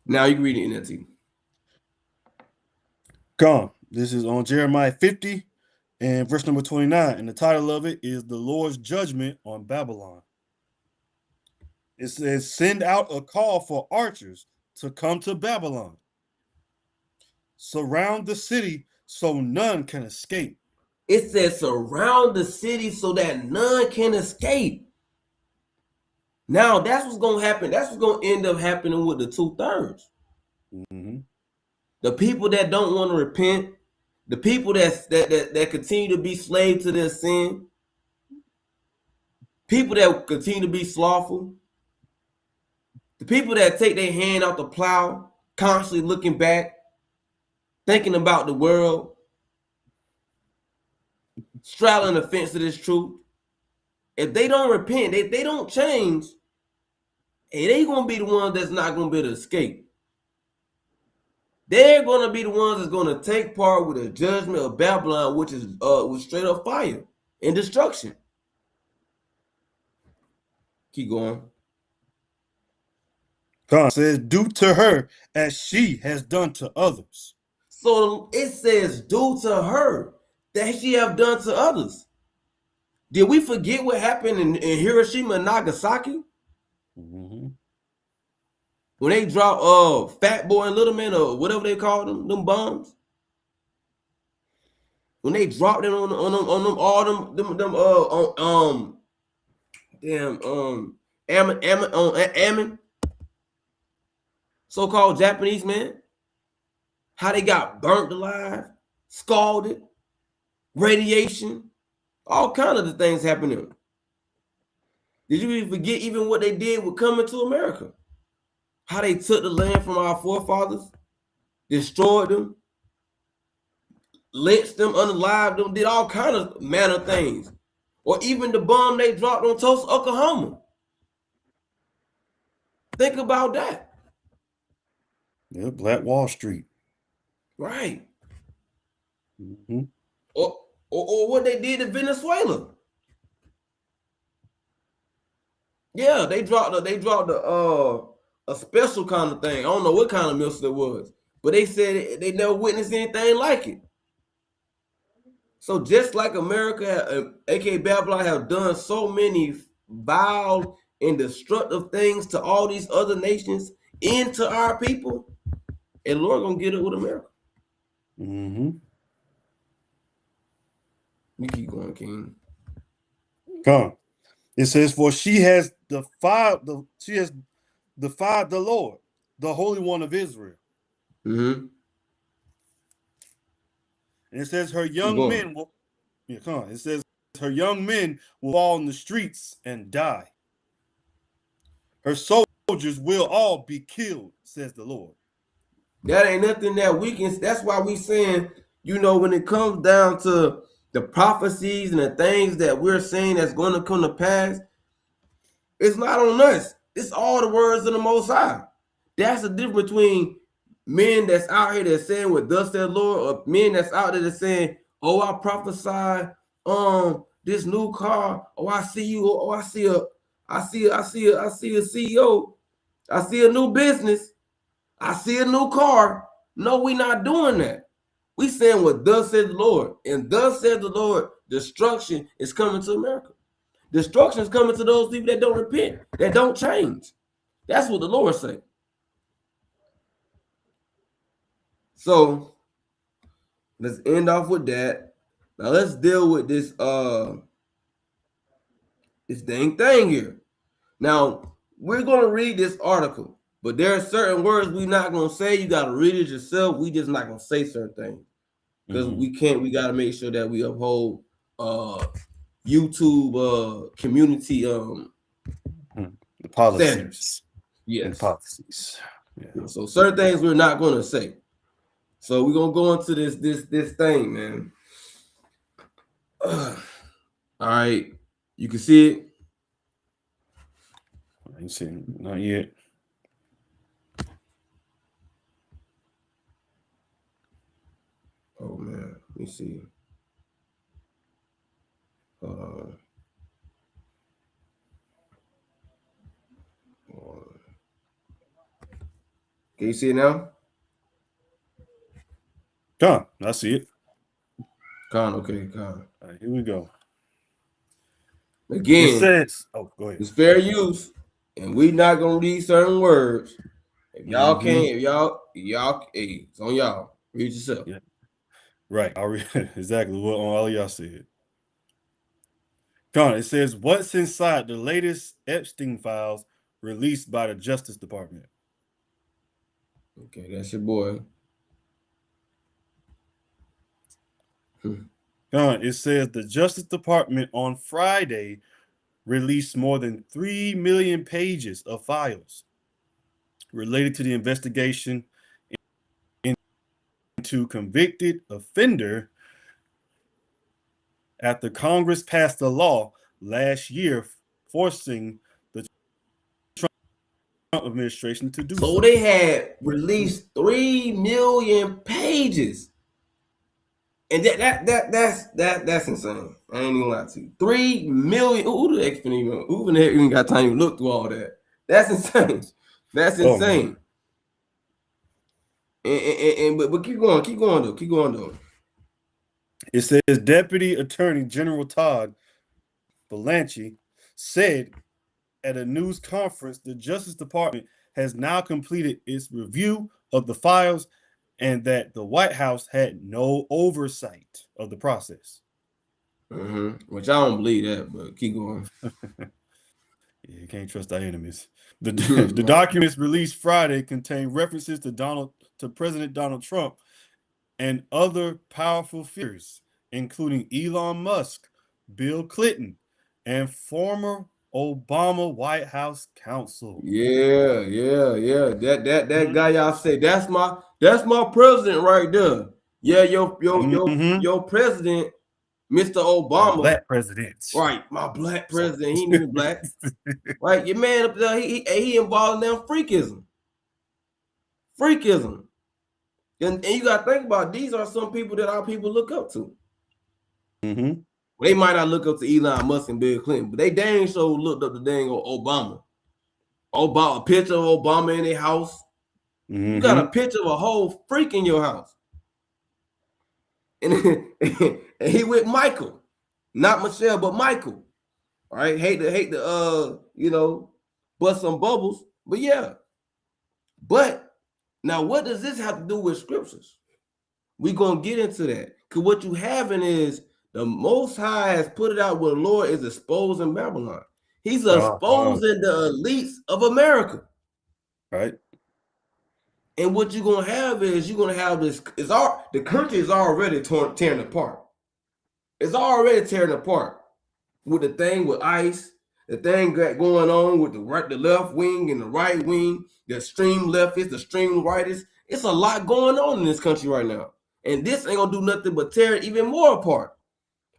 Now you can read it in that team. Come. This is on Jeremiah 50 and verse number 29. And the title of it is The Lord's Judgment on Babylon. It says, send out a call for archers to come to Babylon. Surround the city so none can escape. It says surround the city so that none can escape. Now that's what's going to happen. That's what's going to end up happening with the 2/3. Mm-hmm. The people that don't want to repent, the people that continue to be slaves to their sin, people that continue to be slothful, the people that take their hand out the plow, constantly looking back, thinking about the world, straddling the fence of this truth. If they don't repent, they don't change, and they gonna be the ones that's not gonna be able to escape. They're gonna be the ones that's gonna take part with the judgment of Babylon, which is with straight up fire and destruction. Keep going. God says, do to her as she has done to others. So it says, do to her that she have done to others. Did we forget what happened in Hiroshima and Nagasaki? Mm-hmm. When they dropped Fat Boy and Little Man or whatever they called them bombs. When they dropped it on them all Ammon, so-called Japanese man, how they got burnt alive, scalded, radiation, all kind of the things happening. Did you even forget even what they did with coming to America? How they took the land from our forefathers, destroyed them, lynched them, unalived them, did all kind of manner things. Or even the bomb they dropped on Tulsa, Oklahoma. Think about that. Yeah, Black Wall Street. Right. Mm-hmm. Or what they did in Venezuela. Yeah, they dropped a special kind of thing. I don't know what kind of missile it was, but they said they never witnessed anything like it. So just like America, aka Babylon, have done so many vile and destructive things to all these other nations into our people, and Lord gonna get it with America. Mm-hmm. You keep going, King. Come. It says, for she has defied the Lord, the Holy One of Israel. Mm-hmm. And it says her Keep young going. men will it says her young men will fall in the streets and die. Her soldiers will all be killed, says the Lord. That ain't nothing that we can. That's why we saying, when it comes down to the prophecies and the things that we're saying that's going to come to pass, it's not on us. It's all the words of the Most High. That's the difference between men that's out here that's saying what thus said Lord, or men that's out there that's saying, "Oh, I prophesy this new car. Oh, I see you. Oh, I see a CEO. I see a new business. I see a new car." No, we not doing that. We saying what thus said the Lord, and thus said the Lord, destruction is coming to America. Destruction is coming to those people that don't repent, that don't change. That's what the Lord said. So let's end off with that. Now let's deal with this this dang thing here. Now, we're going to read this article, but there are certain words we're not going to say. You got to read it yourself. We just not going to say certain things because we got to make sure that we uphold YouTube community the policies. standards. Yes. And policies. Yeah. So certain things we're not going to say. So we're going to go into this thing, man. All right. You can see it. I ain't seen it. Not yet. Oh man, let me see. Can you see it now? Come, I see it. Okay, Con. All right, here we go. Again, it says, "Oh, go ahead." It's fair use, and we not gonna read certain words. If y'all can't, if y'all, hey, it's on y'all. Read yourself. Yeah. Right. I'll read exactly what all y'all said. Con, it says, "What's inside the latest Esptein files released by the Justice Department?" Okay, that's your boy. Con, it says the Justice Department on Friday released more than 3 million pages of files related to the investigation into convicted offender after Congress passed a law last year forcing the Trump administration to do so. They had released 3 million pages. And that's insane. I ain't even lie to you. 3 million. Who the heck even got time to look through all that? That's insane. That's insane. But keep going though. It says Deputy Attorney General Todd Blanche said at a news conference the Justice Department has now completed its review of the files and that the White House had no oversight of the process. Which I don't believe that, but keep going. Yeah, you can't trust our enemies. The documents released Friday contain references to President Donald Trump and other powerful figures, including Elon Musk, Bill Clinton, and former Obama White House counsel. Yeah. That guy y'all say that's my president right there. Yeah, your president, Mr. Obama. My black president. Right, my black president. He ain't even black. Right, your man up there, he involved in them freakism. And you gotta think about it, these are some people that our people look up to. They might not look up to Elon Musk and Bill Clinton, but they dang sure looked up to dang Obama. A picture of Obama in their house. You got a picture of a whole freak in your house. And he with Michael. Not Michelle, but Michael. All right. Hate to bust some bubbles. But yeah. But now what does this have to do with scriptures? We're gonna get into that. Because what you having is the Most High has put it out where the Lord is exposing Babylon. He's exposing the elites of America. Right. And what you're gonna have is you're gonna have this. The country is already tearing apart. It's already tearing apart with the thing with ICE, the thing going on with the left wing and the right wing, the extreme leftists, the extreme rightists. It's a lot going on in this country right now, and this ain't gonna do nothing but tear it even more apart.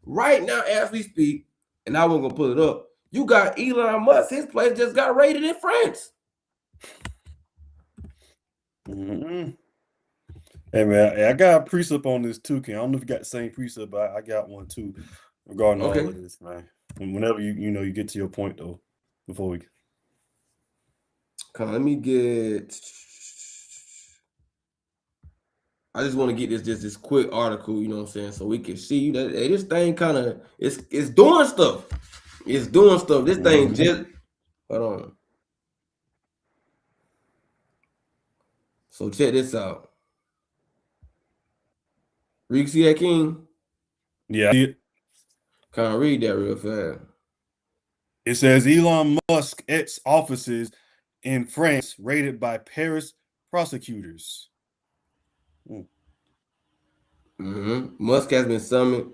Right now, as we speak, and I wasn't gonna put it up. You got Elon Musk. His place just got raided in France. Hey man, I got a precept on this too, Ken. I don't know if you got the same precept, but I got one too regarding all of this, man. And whenever you get to your point though, before we come on, let me get. I just want to get this quick article, you know what I'm saying, so we can see that hey, this thing kind of it's doing stuff. It's doing stuff. This thing just hold on. So check this out. You see that, King? Yeah. Kind of read that real fast. It says Elon Musk X offices in France raided by Paris prosecutors. Musk has been summoned.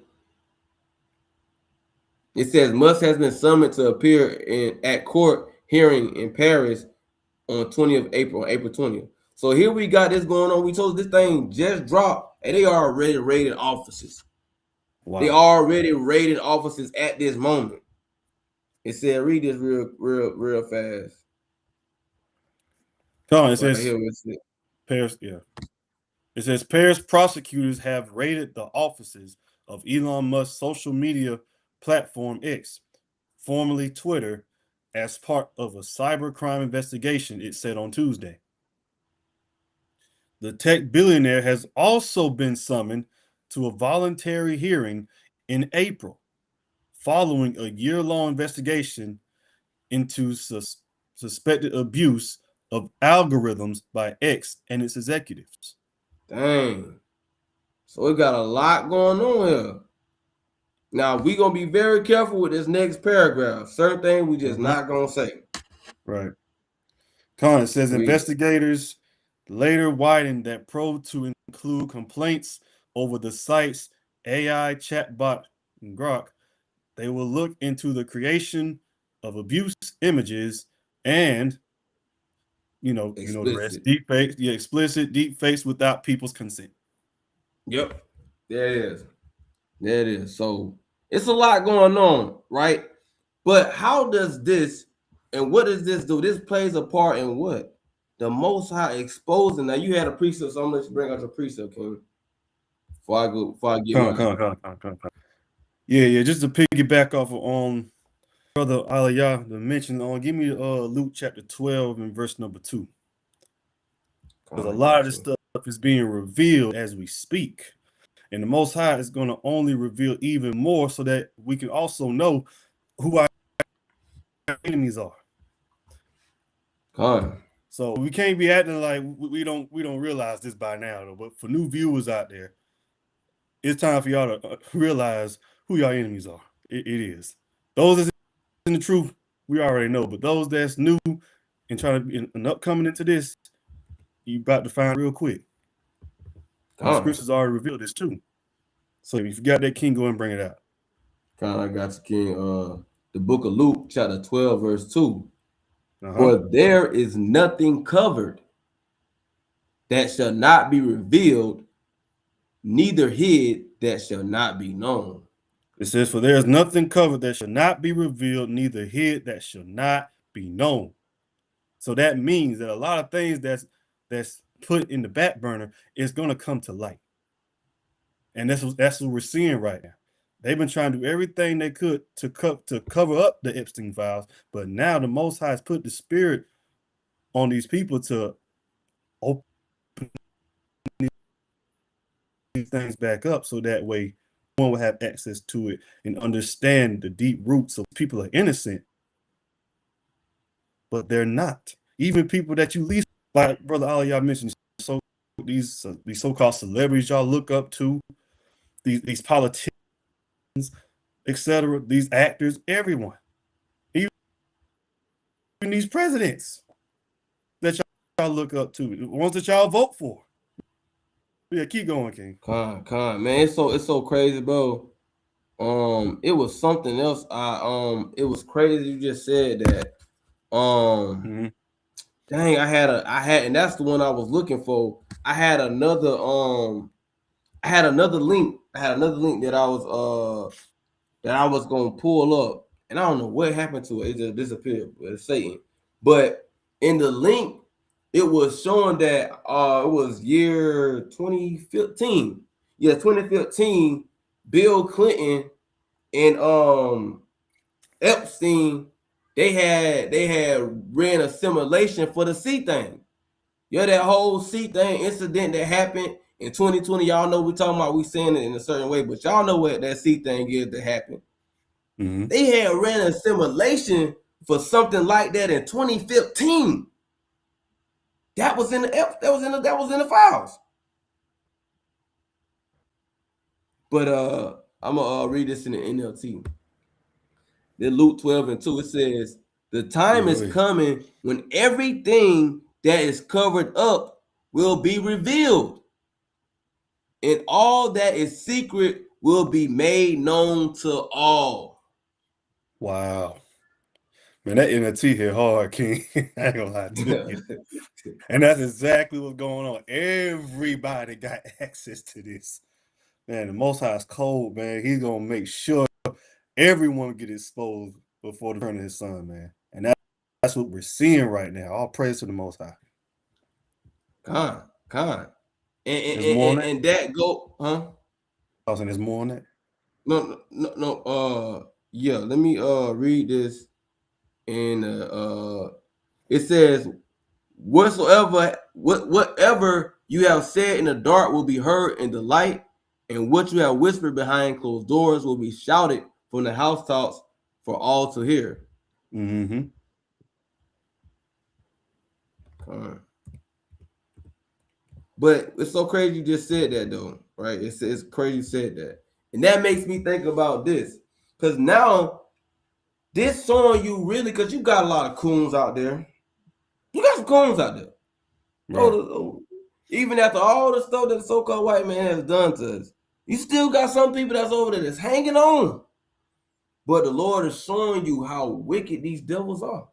It says Musk has been summoned to appear at court hearing in Paris on 20th April, April 20th. So here we got this going on. We told this thing just dropped, and they already raided offices. Wow. They already raided offices at this moment. It said, read this real fast. Come on, it says Paris, yeah. It says Paris prosecutors have raided the offices of Elon Musk's social media platform X, formerly Twitter, as part of a cybercrime investigation, it said on Tuesday. The tech billionaire has also been summoned to a voluntary hearing in April, following a year-long investigation into suspected abuse of algorithms by X and its executives. Dang. So we got a lot going on here. Now, we're going to be very careful with this next paragraph. Certain things we just not going to say. Right. It says investigators later widened that probe to include complaints over the site's AI chatbot Grok. They will look into the creation of abuse images and the rest, deep fakes, explicit deep fakes without people's consent. Yep, there it is. So it's a lot going on, right? But how does this and what does this do? This plays a part in what? The Most High exposing. Now you had a precept, so I'm gonna bring out your precept, King. Before I get mine. Yeah. Just to piggyback off on Brother Aliyah, the mention on, give me Luke chapter 12 and verse number 2. Because a lot of this stuff is being revealed as we speak. And the Most High is going to only reveal even more so that we can also know who our enemies are. So we can't be acting like we don't realize this by now, though. But for new viewers out there, it's time for y'all to realize who y'all enemies are. It is. Those that's in the truth, we already know. But those that's new and trying to be upcoming into this, you about to find real quick. The scriptures already revealed this too. So if you got that, King, go and bring it out. I got you, King. The book of Luke, chapter 12, verse 2. For there is nothing covered that shall not be revealed, neither hid that shall not be known. It says, for there is nothing covered that shall not be revealed, neither hid that shall not be known. So that means that a lot of things that's put in the back burner is going to come to light. And that's what we're seeing right now. They've been trying to do everything they could to cover up the Esptein files, but now the Most High has put the spirit on these people to open these things back up, so that way one will have access to it and understand the deep roots of people are innocent, but they're not. Even people that you least, like Brother Ali, y'all mentioned, these so-called celebrities y'all look up to, these politicians, etc., these actors, everyone, even these presidents that y'all look up to, the ones that y'all vote for. Yeah, keep going, King. Man, it's so crazy, bro. It was something else. It was crazy. You just said that. Dang, I had, and that's the one I was looking for. I had another link. I had another link that I was gonna pull up, and I don't know what happened to it. It just disappeared. It's Satan. But in the link, it was showing that it was year 2015. Yeah, 2015. Bill Clinton and Epstein, they had ran a simulation for the C thing. Yeah, that whole C thing incident that happened in 2020. Y'all know we talking about, we saying it in a certain way, but y'all know what that C thing is that happened. They had ran a simulation for something like that in 2015. That was in the files. But I'm gonna read this in the NLT. in Luke 12:2, it says, the time is Really? coming when everything that is covered up will be revealed, and all that is secret will be made known to all. Wow. Man, that NFT hit hard, King. I ain't gonna lie to you. And that's exactly what's going on. Everybody got access to this. Man, the Most High is cold, man. He's gonna make sure everyone get exposed before the return of his son, man. And that's what we're seeing right now. All praise to the Most High. Con. There's more on that? And that go, huh? I was saying there's more on that. No. Yeah, let me read this. And it says, whatever you have said in the dark will be heard in the light, and what you have whispered behind closed doors will be shouted from the housetops for all to hear. Mm-hmm. But it's so crazy you just said that, though, right? It's crazy you said that. And that makes me think about this. Because now, this showing you really, because you got a lot of coons out there. You got some coons out there. Right. Even after all the stuff that the so-called white man has done to us, you still got some people that's over there that's hanging on. But the Lord is showing you how wicked these devils are.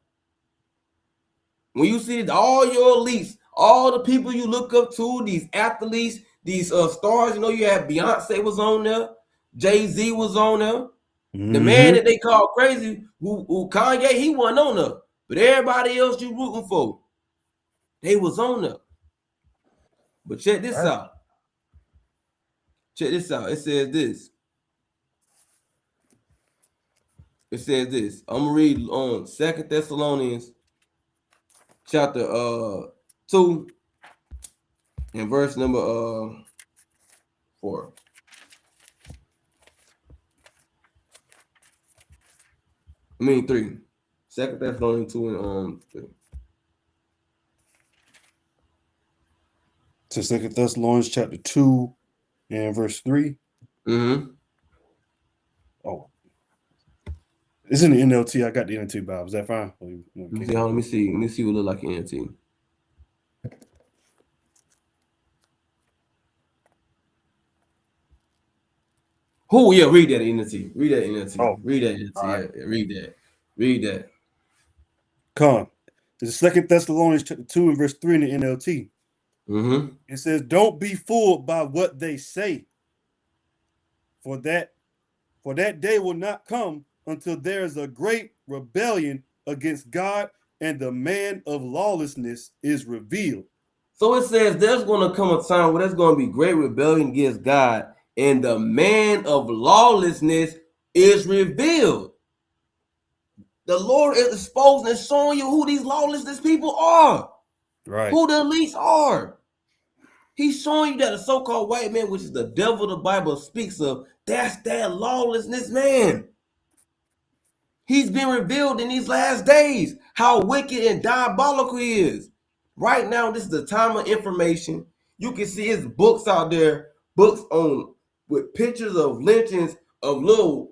When you see all your elites, all the people you look up to, these athletes, these stars, you know, you had Beyonce was on there, Jay-Z was on there. Mm-hmm. The man that they call crazy, who Kanye, he wasn't on there. But everybody else you rooting for, they was on there. But check this out. Check this out. It says this. I'm gonna read on 2 Thessalonians chapter 2 and verse number 4. I mean 3. 2 Thessalonians 2 and 3. To 2 Thessalonians chapter 2 and verse 3. Mm-hmm. Oh. It's in the NLT. I got the NLT, Bob. Is that fine? Let me see what it look like in NLT. Oh yeah, read that NLT. Read that NLT. Oh. Read that NLT. Right. Yeah, read that. Read that. Come. This is 2 Thessalonians chapter 2 and verse 3 in the NLT. Mm-hmm. It says, don't be fooled by what they say, for that day will not come until there is a great rebellion against God and the man of lawlessness is revealed. So it says there's going to come a time where there's going to be great rebellion against God and the man of lawlessness is revealed. The Lord is exposing and showing you who these lawlessness people are. Right. Who the elites are. He's showing you that a so-called white man, which is the devil the Bible speaks of, that's that lawlessness man. He's been revealed in these last days, how wicked and diabolical he is. Right now, this is the time of information. You can see his books out there, books on with pictures of lynchings of little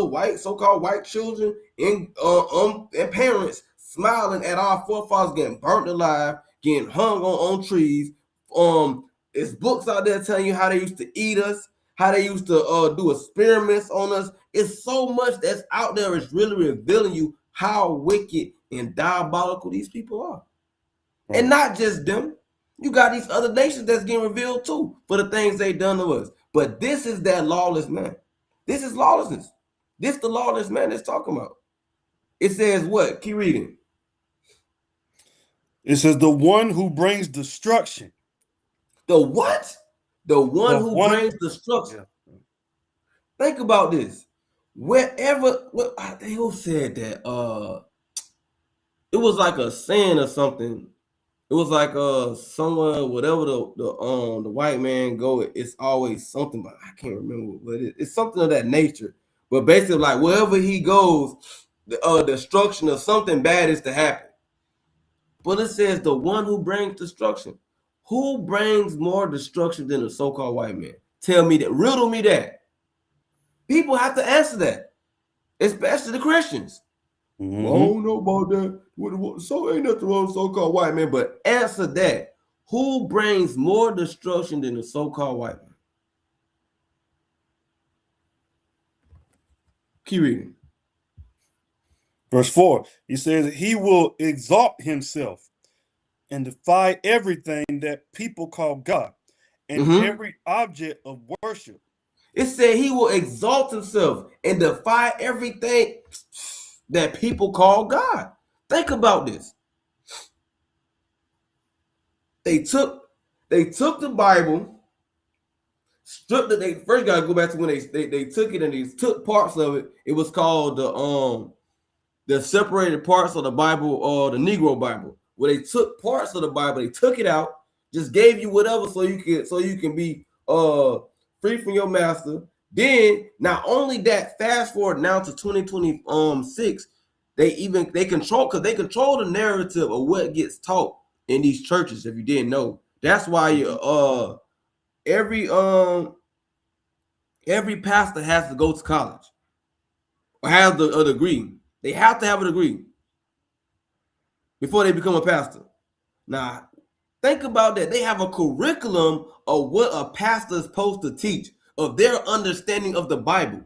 white, so-called white children and parents smiling at our forefathers getting burnt alive, getting hung on trees. It's books out there telling you how they used to eat us, how they used to do experiments on us. It's so much that's out there. It's really revealing you how wicked and diabolical these people are. Right. And not just them. You got these other nations that's getting revealed too for the things they done to us. But this is that lawless man. This is lawlessness. This the lawless man that's talking about. It says what? Keep reading. It says the one who brings destruction. The what? The one who brings destruction. Yeah. Think about this. Wherever, who said that? It was like a saying or something. It was like somewhere, whatever the white man go, it's always something, but I can't remember. But it's something of that nature. But basically, like wherever he goes, the destruction of something bad is to happen. But it says the one who brings destruction. Who brings more destruction than the so-called white man? Tell me that. Riddle me that. People have to answer that. especially the Christians. Mm-hmm. Well, I don't know about that. So ain't nothing wrong with so-called white man. But answer that. Who brings more destruction than the so-called white man? Keep reading. Verse 4, he says, he will exalt himself and defy everything that people call God and every object of worship. It said he will exalt himself and defy everything that people call God. Think about this. They took the Bible, stripped it. They first got to go back to when they took it and they took parts of it. It was called the separated parts of the Bible or the Negro Bible, where they took parts of the Bible, they took it out, just gave you whatever so you can be free from your master. Then not only that, fast forward now to 2026, they control the narrative of what gets taught in these churches. If you didn't know, that's why every pastor has to go to college or have a degree. They have to have a degree before they become a pastor. Now, think about that. They have a curriculum of what a pastor is supposed to teach, of their understanding of the Bible.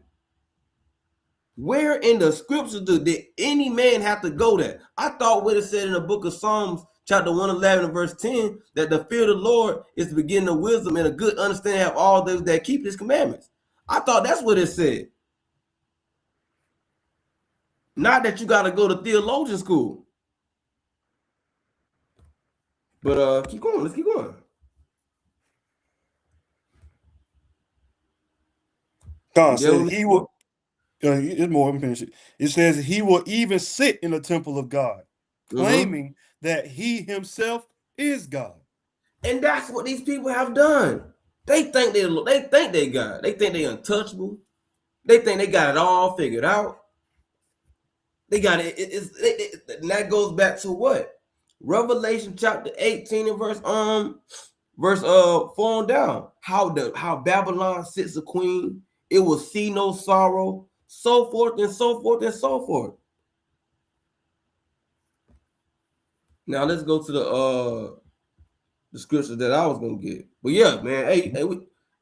Where in the scriptures did any man have to go there? I thought what it said in the book of Psalms, chapter 111 and verse 10, that the fear of the Lord is the beginning of wisdom and a good understanding of all those that keep his commandments. I thought that's what it said. Not that you got to go to theologian school. But keep going. Let's keep going. God said he will. It's more. I'm finished. It says he will even sit in the temple of God, claiming that he himself is God. And that's what these people have done. They think they God. They think they untouchable. They think they got it all figured out. They got it. And that goes back to what? Revelation chapter 18 and verse 4 on down. How Babylon sits a queen. It will see no sorrow. So forth and so forth and so forth. Now let's go to the scriptures that I was gonna get. But yeah, man, hey,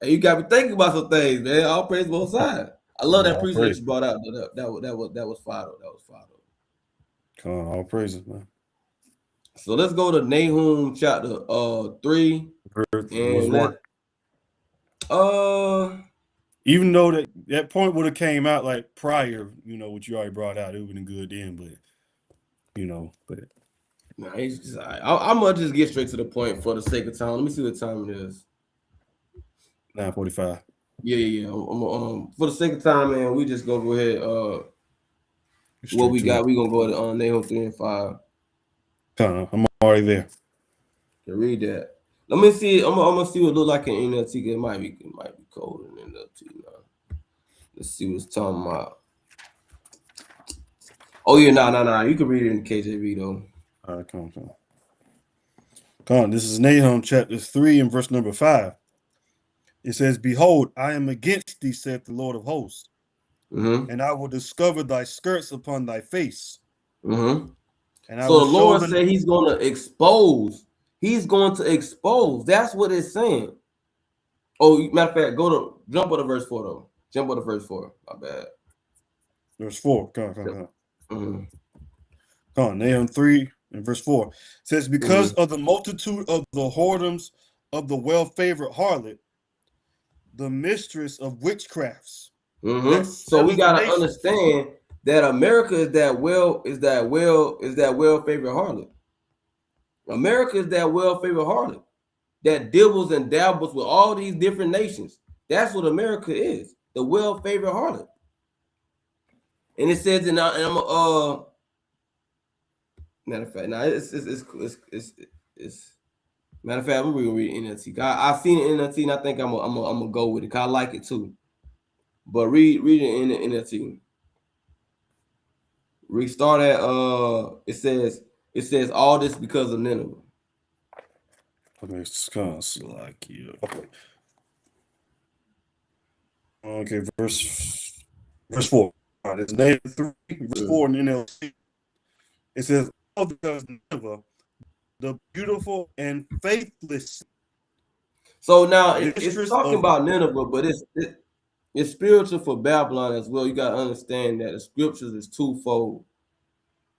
you got me thinking about some things, man. All praise both sides. I love that preacher that you brought out. That was fire. That was fire. Come on, all praises, man. So let's go to Nahum chapter 3 and let even though that point would have came out like prior, what you already brought out, it would have been good then, but nah, he's just, I'm gonna just get straight to the point for the sake of time. Let me see what time it is. 9:45. Yeah. For the sake of time, man, we just gonna go ahead. What we got? We gonna go to Nahum 3 and 5. I'm already there. Can read that. Let me see. I'm gonna see what it look like in NLT. It might be cold in NLT now. Let's see what's talking about. Oh yeah, nah. You can read it in the KJV though. All right, come on. This is Nahum chapter 3 and verse number 5. It says, "Behold, I am against thee, saith the Lord of hosts, and I will discover thy skirts upon thy face." And so the Lord said He's going to expose. He's going to expose. That's what it's saying. Oh, matter of fact, jump on to verse 4 though. Jump on to verse 4. My bad. Verse 4. Come on. Nahum 3 and verse 4 says, "Because of the multitude of the whoredoms of the well-favored harlot, the mistress of witchcrafts." So we gotta understand that America is that well-favored harlot. America is that well-favored harlot that dibbles and dabbles with all these different nations. That's what America is, the well-favored harlot. And it says, and I'm matter of fact, now it's matter of fact, I'm gonna read NLT. I've seen it in NLT, and I think I'm gonna go with it. Cause I like it too. But read it in the NLT. Restart at it says all this because of Nineveh. Okay, verse 4. It's Nahum 3, verse 4 in NLT. It says, "Oh, because Nineveh, the beautiful and faithless So now it's mistress talking of about Nineveh, but it's spiritual for Babylon as well. You got to understand that the scriptures is twofold.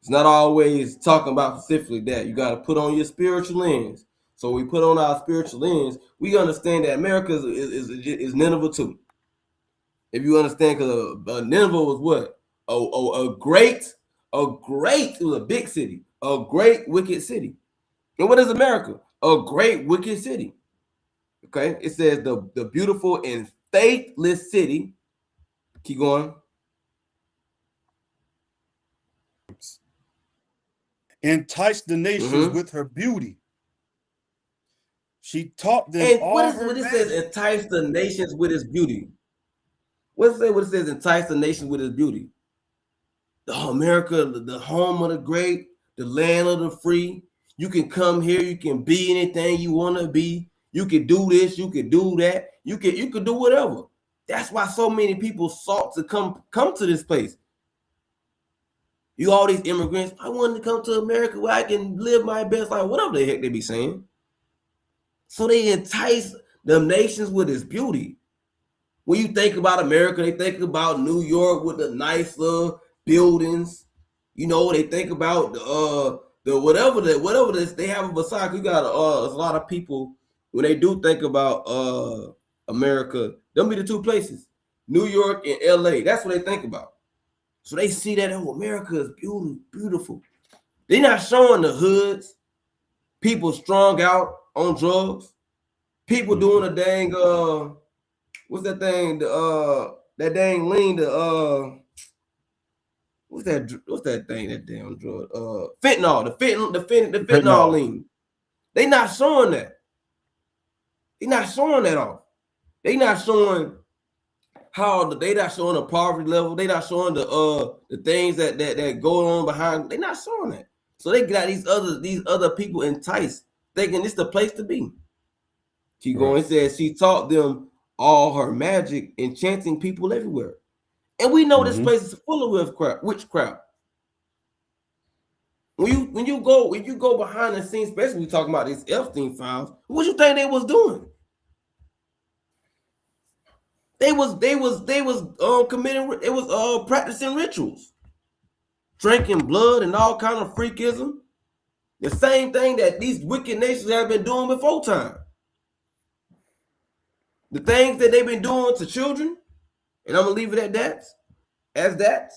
It's not always talking about specifically that. You got to put on your spiritual lens. So we put on our spiritual lens, we understand that America is Nineveh too. If you understand, because Nineveh was what? A great, it was a big city, a great wicked city. And what is America? A great wicked city. Okay, it says the beautiful and faithless city. Keep going. enticed the nations with her beauty. She taught them And all her what it says? magic. Entice the nations with his beauty. What it says? Entice the nations with his beauty. Oh, America, the home of the great, the land of the free. You can come here. You can be anything you want to be. You can do this. You can do that. You can do whatever. That's why so many people sought to come to this place. You all these immigrants, I wanted to come to America where I can live my best life, whatever the heck they be saying. So they entice the nations with its beauty. When you think about America, they think about New York with the nice little buildings. You know, they think about the whatever this they have a beside. You got a lot of people when they do think about America, them be the two places, New York and LA. That's what they think about. So they see that, oh, America is beautiful. They're not showing the hoods, people strung out on drugs, people doing a dang what's that thing? That dang lean, what's that thing? That damn drug? Fentanyl, the fentanyl lean. They not showing that. They not showing that off. They not showing they not showing the poverty level. They not showing the things that go on behind. They not showing that. So they got these other people enticed, thinking it's the place to be. Keep going. It says she taught them all her magic, enchanting people everywhere. And we know this place is full of witchcraft. When you go behind the scenes, especially when you talking about these Esptein files, what you think they was doing? They was committing. It was practicing rituals, drinking blood and all kind of freakism. The same thing that these wicked nations have been doing before time. The things that they've been doing to children, and I'm gonna leave it at that, as that.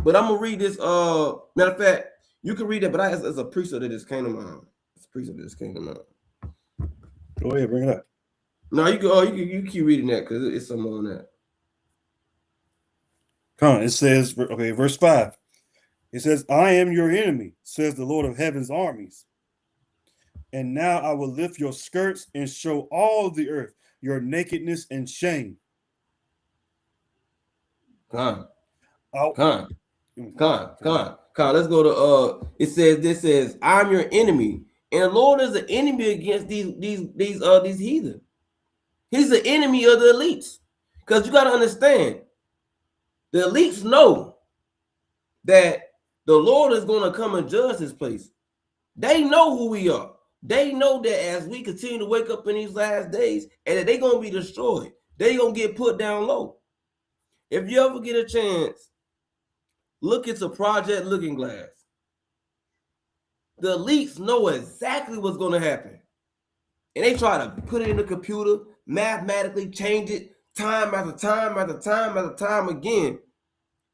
But I'm gonna read this. Matter of fact, you can read it, but it's a precept that just came to mind. It's a precept that just came to mind. Go ahead, bring it up. No, you keep reading that because it's something on that. Come on, it says, okay, verse 5. It says, I am your enemy, says the Lord of heaven's armies. And now I will lift your skirts and show all the earth your nakedness and shame. Con. Let's go to this says, I'm your enemy. And the Lord is an enemy against these heathen. He's the enemy of the elites. Because you got to understand, the elites know that the Lord is going to come and judge this place. They know who we are. They know that as we continue to wake up in these last days, and that they're going to be destroyed. They're going to get put down low. If you ever get a chance, look into Project Looking Glass. The elites know exactly what's going to happen. And they try to put it in the computer, mathematically change it, time after time after time after time again.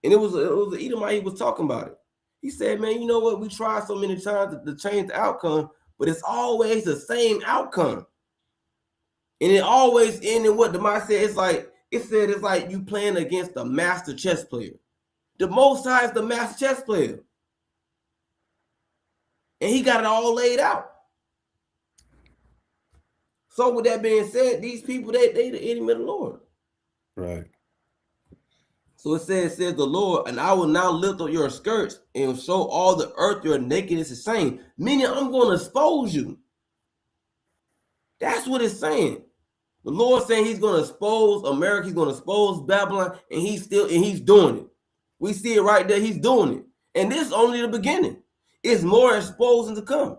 And it was an Edomite, he was talking about it. He said, man, you know what? We tried so many times to change the outcome, but it's always the same outcome. And it always ends in what the mind said. It's like you playing against a master chess player. The Most High is the master chess player. And he got it all laid out. So with that being said, these people, they the enemy of the Lord. Right. So it says the Lord, and I will now lift up your skirts and show all the earth your nakedness is saying. Meaning I'm going to expose you. That's what it's saying. The Lord saying he's going to expose America, he's going to expose Babylon, and he's doing it. We see it right there. He's doing it. And this is only the beginning. It's more exposing to come.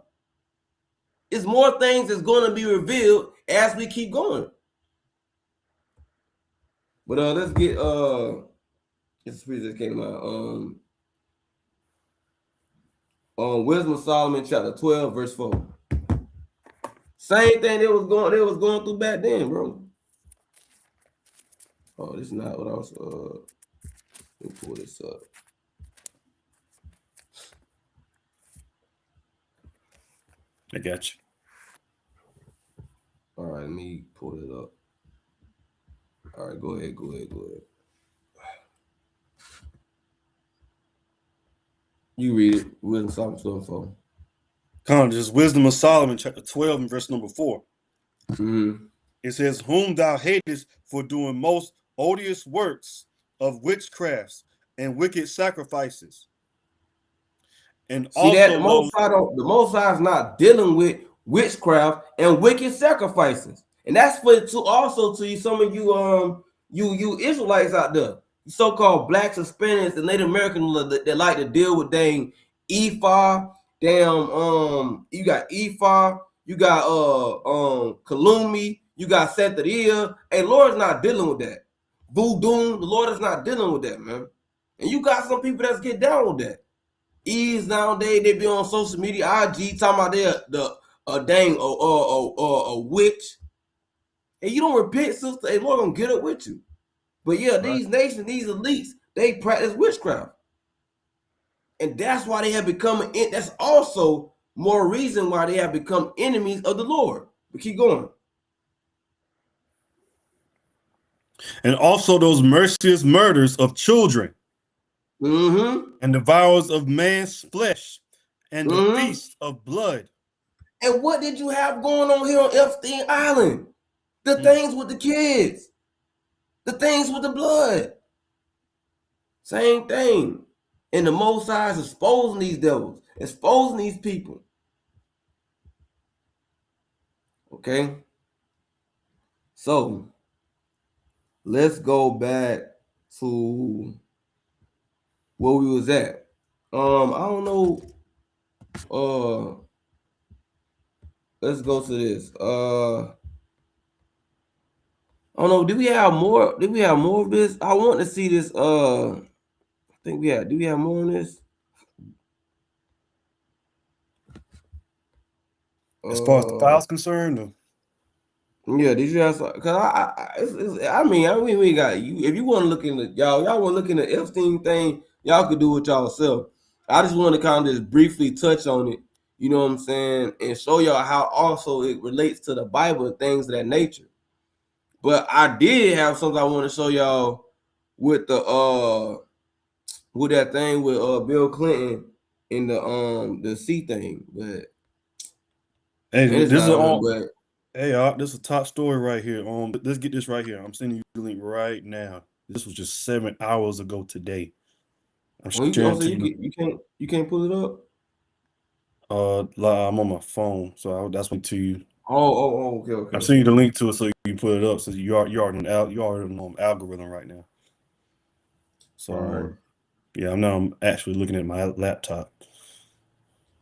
It's more things that's going to be revealed as we keep going. But let's get this just came out. Wisdom of Solomon, chapter 12, verse 4. Same thing they was going through back then, bro. Oh, this is not what I was let me pull this up. I got you. All right, let me pull it up. All right, go ahead. You read it. Wisdom of Solomon 12, 4. Come on, this is Wisdom of Solomon, chapter 12, and verse number 4. Mm-hmm. It says, whom thou hatest for doing most odious works of witchcrafts and wicked sacrifices. And See that also the Most High is not dealing with witchcraft and wicked sacrifices, and that's for to you, some of you you Israelites out there, so-called blacks, Hispanics, and Native Americans that like to deal with dang Ephah, you got Ephah, you got Kalumi, you got Santeria. Hey, Lord's not dealing with that. Voodoo, the Lord is not dealing with that, man. And you got some people that's get down with that. Ease nowadays, they be on social media, IG, talking about they a witch. And you don't repent, sister, hey, Lord gonna get up with you. But yeah, these nations, these elites, they practice witchcraft. And that's why they have become, that's also more reason why they have become enemies of the Lord. But keep going. And also those merciless murders of children, and devours of man's flesh, and the feast of blood. And what did you have going on here on Esptein Island? The things with the kids, the things with the blood, same thing. And the Most High is exposing these devils, exposing these people. Okay, so let's go back to where we was at. I don't know. Let's go to this. I don't know. Did we have more? Did we have more of this? I want to see this. I think we had. Do we have more on this? As far as the file's concerned, yeah, did you have? Cause I mean, we got you. If you want to look in the y'all want to look in the Esptein thing, y'all could do it yourself. I just want to kind of just briefly touch on it. You know what I'm saying, and show y'all how also it relates to the Bible and things of that nature. But I did have something I want to show y'all with the with that thing with Bill Clinton and the C thing, but hey, man, this is all. but Hey, this is a top story right here. Let's get this right here. I'm sending you the link right now. This was just 7 hours ago today. I'm sharing to you. You can't pull it up. I'm on my phone, so that's what to you. Okay. I'm sending you the link to it so you can put it up. So you already on algorithm right now. So yeah, I'm actually looking at my laptop.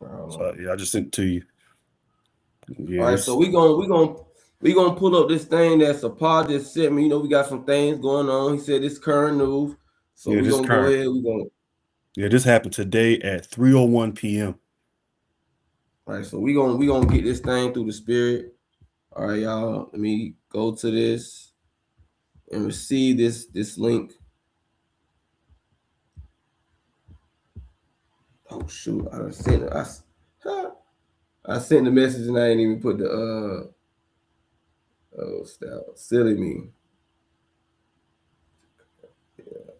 So yeah, I just sent it to you. Yeah, all right, so we gonna pull up this thing that Sapar just sent me. You know, we got some things going on. He said it's current news, so yeah, we gonna go ahead. Yeah, this happened today at 3:01 p.m. All right, so we gonna get this thing through the spirit. All right, y'all. Let me go to this and receive this link. Oh shoot! I sent it. I sent the message and I didn't even put the oh stop, silly me. Yeah,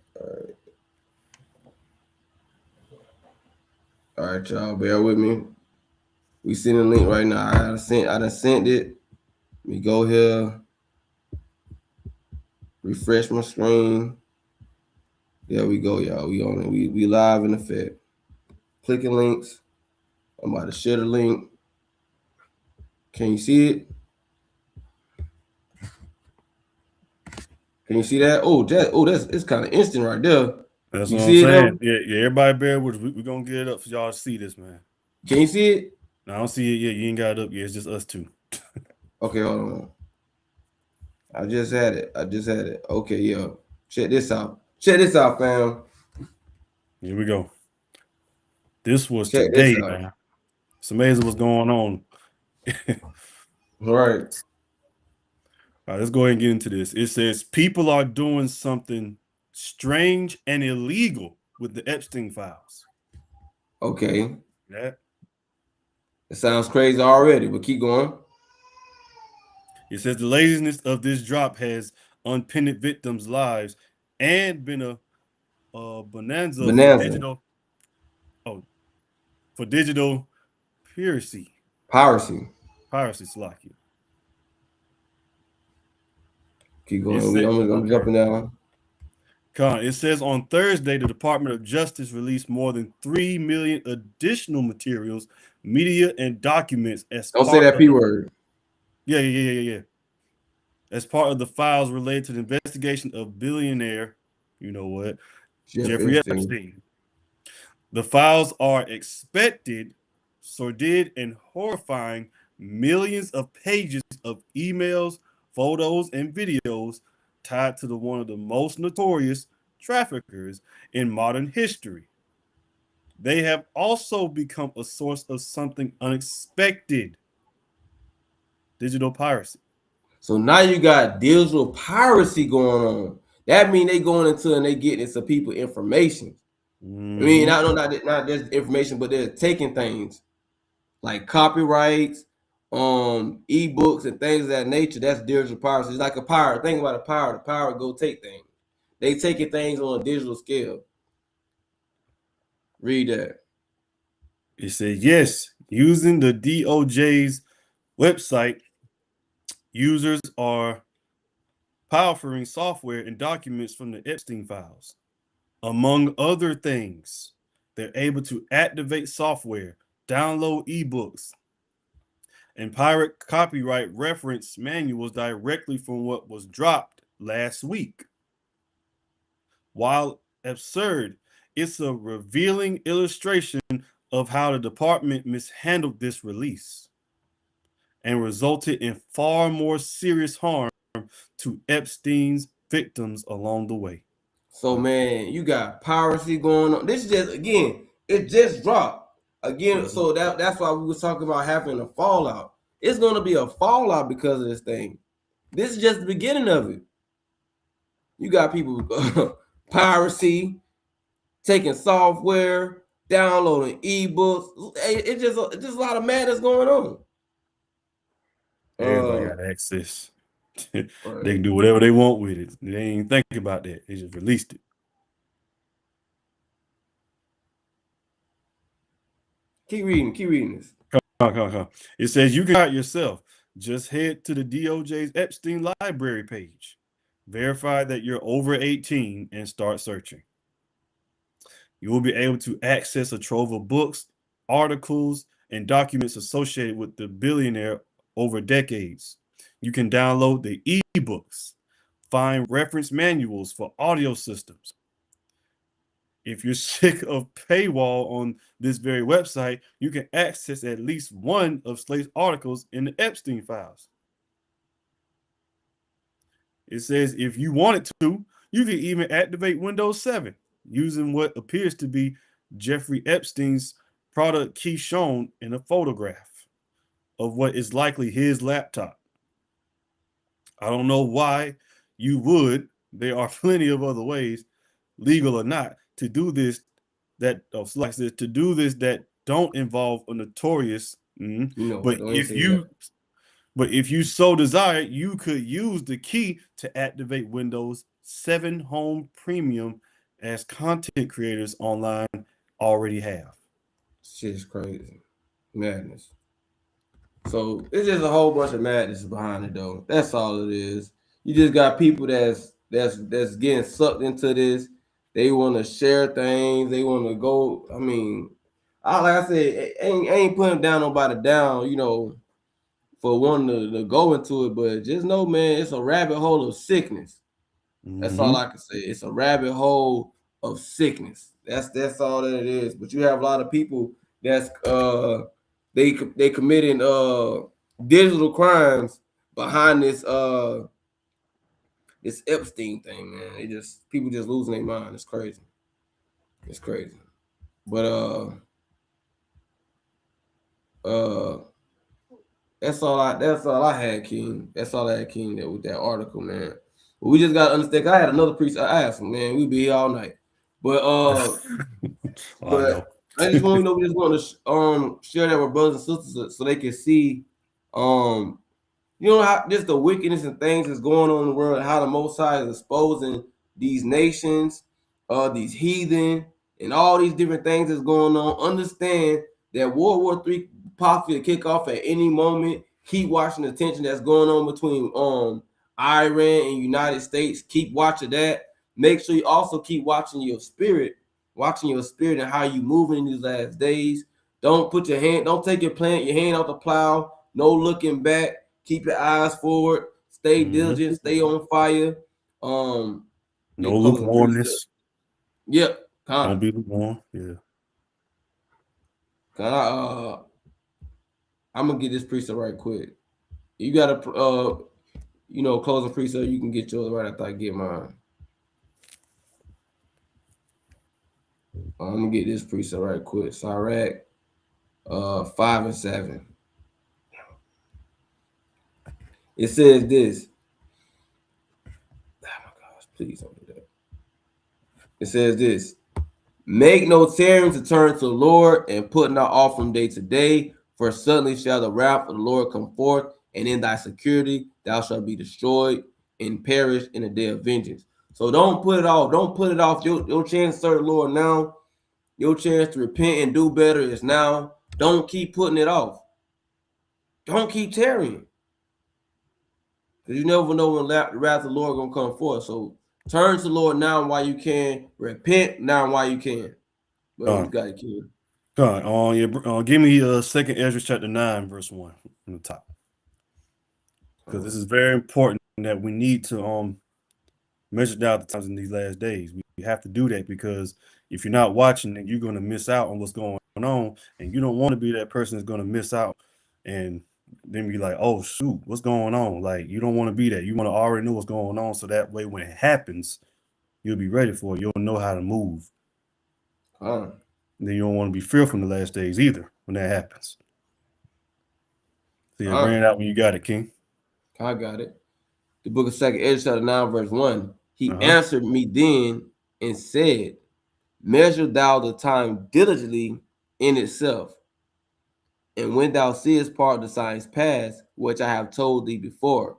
all right, y'all. Bear with me. We send a link right now. I done sent it. Let me go here. Refresh my screen. There we go, y'all. We on it. We live in effect. Clicking links. I'm about to share the link. Can you see it? Can you see that? That's it's kind of instant right there. That's You what I'm see it though? saying. Yeah, everybody bear with us. We're going to get it up for y'all to see this, man. Can you see it? I don't see it yet. You ain't got it up yet. It's just us two. Okay, hold on. I just had it. Okay, yeah. Check this out. Check this out, fam. Here we go. This was Check this today, out. man. It's amazing what's going on. All right. All right, let's go ahead and get into this. It says people are doing something strange and illegal with the Epstein files. Okay. That It sounds crazy already, but keep going. it says the laziness of this drop has unpinned victims' lives and been a bonanza for Bonanza. digital digital piracy. Piracy. Slocky. Keep It going. said I'm okay. jumping down. It says on Thursday, the Department of Justice released more than 3 million additional materials, media, and documents as Don't say part that of P word. yeah. As part of the files related to the investigation of billionaire, you know what, Jeff Jeffrey Epstein. Epstein. The files are expected, sordid, and horrifying millions of pages of emails, photos, and videos tied to one of the most notorious traffickers in modern history. They have also become a source of something unexpected: digital piracy. So now you got digital piracy going on. That means they going into and they getting into people information. I mean, Mm-hmm. not just information, but they're taking things like copyrights, ebooks and things of that nature. That's digital piracy. It's like a pirate. Think about a pirate. A pirate go take things. They taking things on a digital scale. Read that. It said, yes, using the DOJ's website, users are pilfering software and documents from the Epstein files. Among other things, they're able to activate software, download ebooks, and pirate copyright reference manuals directly from what was dropped last week. While absurd, it's a revealing illustration of how the department mishandled this release and resulted in far more serious harm to Epstein's victims along the way. So man, you got piracy going on. This is just again, it just dropped. Again, Mhm. so that's why we was talking about having a fallout. It's gonna be a fallout because of this thing. This is just the beginning of it. You got people piracy, taking software, downloading ebooks. It's just a lot of madness going on. Everybody got access. They Right. can do whatever they want with it. They ain't think about that. They just released it. Keep reading this. Come. It says you can try it yourself. Just head to the DOJ's Epstein library page. Verify that you're over 18 and start searching. You will be able to access a trove of books, articles, and documents associated with the billionaire over decades. You can download the ebooks, find reference manuals for audio systems. If you're sick of paywall on this very website, you can access at least one of Slate's articles in the Epstein files. It says if you wanted to, you can even activate Windows 7 using what appears to be Jeffrey Epstein's product key shown in a photograph of what is likely his laptop. I don't know why you would. There are plenty of other ways, legal or not, to do this to do this that don't involve a notorious. You know what? But Don't even if say that. you so desire, you could use the key to activate Windows 7 Home Premium, as content creators online already have. Shit is crazy. Madness. So it's just a whole bunch of madness behind it though. That's all it is. You just got people that's getting sucked into this. They want to share things. They want to go. I mean, like I said, ain't putting down nobody down, for wanting to go into it. But just know, man, it's a rabbit hole of sickness. That's all Mm-hmm. I can say. It's a rabbit hole of sickness. That's all that it is. But you have a lot of people that's they committing digital crimes behind this Epstein thing, man. It just people just losing their mind. It's crazy. It's crazy. But uh that's all I had, King. That's all I had, King, that with that article, man. But we just gotta understand. I had another priest. I asked him, man, we'd be here all night. But I know. I just want to know, we just want to share that with brothers and sisters so they can see you know how just the wickedness and things that's going on in the world, how the Most High is exposing these nations, these heathen, and all these different things that's going on. Understand that World War III possibly kick off at any moment. Keep watching the tension that's going on between Iran and United States. Keep watching that. Make sure you also keep watching your spirit and how you moving in these last days. Don't take your hand off the plow. No looking back. Keep your eyes forward. Stay diligent. Stay on fire. No lukewarmness. Yep. Don't be lukewarm. Yeah. I'm gonna get this precept right quick. You got a closing precept. You can get yours right after I get mine. I'm gonna get this precept right quick. Sirach 5 and 7. It says this. Oh my gosh, please don't do that. It says this. Make no tarrying to turn to the Lord, and put not off from day to day, for suddenly shall the wrath of the Lord come forth, and in thy security thou shalt be destroyed and perish in the day of vengeance. So don't put it off. Don't put it off. Your chance to serve the Lord now. Your chance to repent and do better is now. Don't keep putting it off. Don't keep tarrying. Because you never know when the wrath of the Lord gonna come forth. So turn to the Lord now while you can. Repent now while you can. But you got it, kid. Give me 2nd Ezra chapter 9, verse 1 from the top. Because this is very important that we need to measure down the times in these last days. We have to do that, because if you're not watching, then you're going to miss out on what's going on, and you don't want to be that person that's going to miss out and then be like, oh shoot, what's going on? Like, you don't want to be that. You want to already know what's going on, so that way when it happens, you'll be ready for it. You'll know how to move. Then you don't want to be fearful in the last days either when that happens. So yeah, bring it out when you got it, King. I got it. The book of 2nd Ezra chapter 9, verse 1. He answered me then and said, measure thou the time diligently in itself. And when thou seest part of the signs past, which I have told thee before,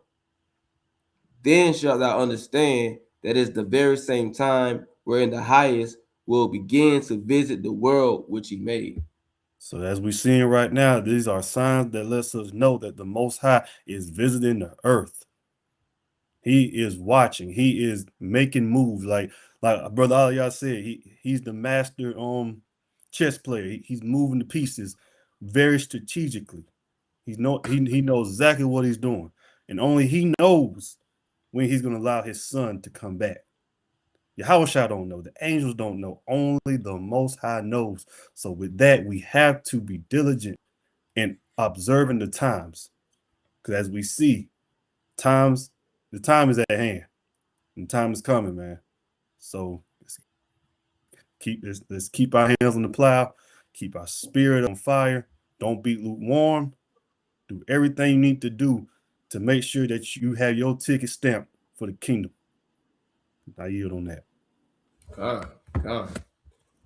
then shalt thou understand that it's the very same time wherein the highest will begin to visit the world which he made. So as we're seeing right now, these are signs that lets us know that the Most High is visiting the earth. He is watching. He is making moves. Like Brother Aliyah said, he's the master chess player. He's moving the pieces very strategically. He knows exactly what he's doing, and only he knows when he's going to allow his son to come back. Yahushua don't know. The angels don't know. Only the Most High knows. So with that, we have to be diligent in observing the times, because as we see, the time is at hand, and time is coming, man. So let's keep our hands on the plow, keep our spirit on fire. Don't be lukewarm. Do everything you need to do to make sure that you have your ticket stamped for the kingdom. I yield on that. God.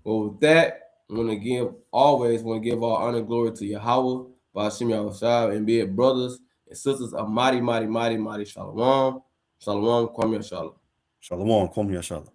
Well, with that, I want to always give all honor and glory to Yahweh, Ba'ashim Yahushua, and be it brothers and sisters, a mighty, mighty, mighty, mighty shalom. Shalom, Kwame Shalom. Shalom, Kwame Shalom.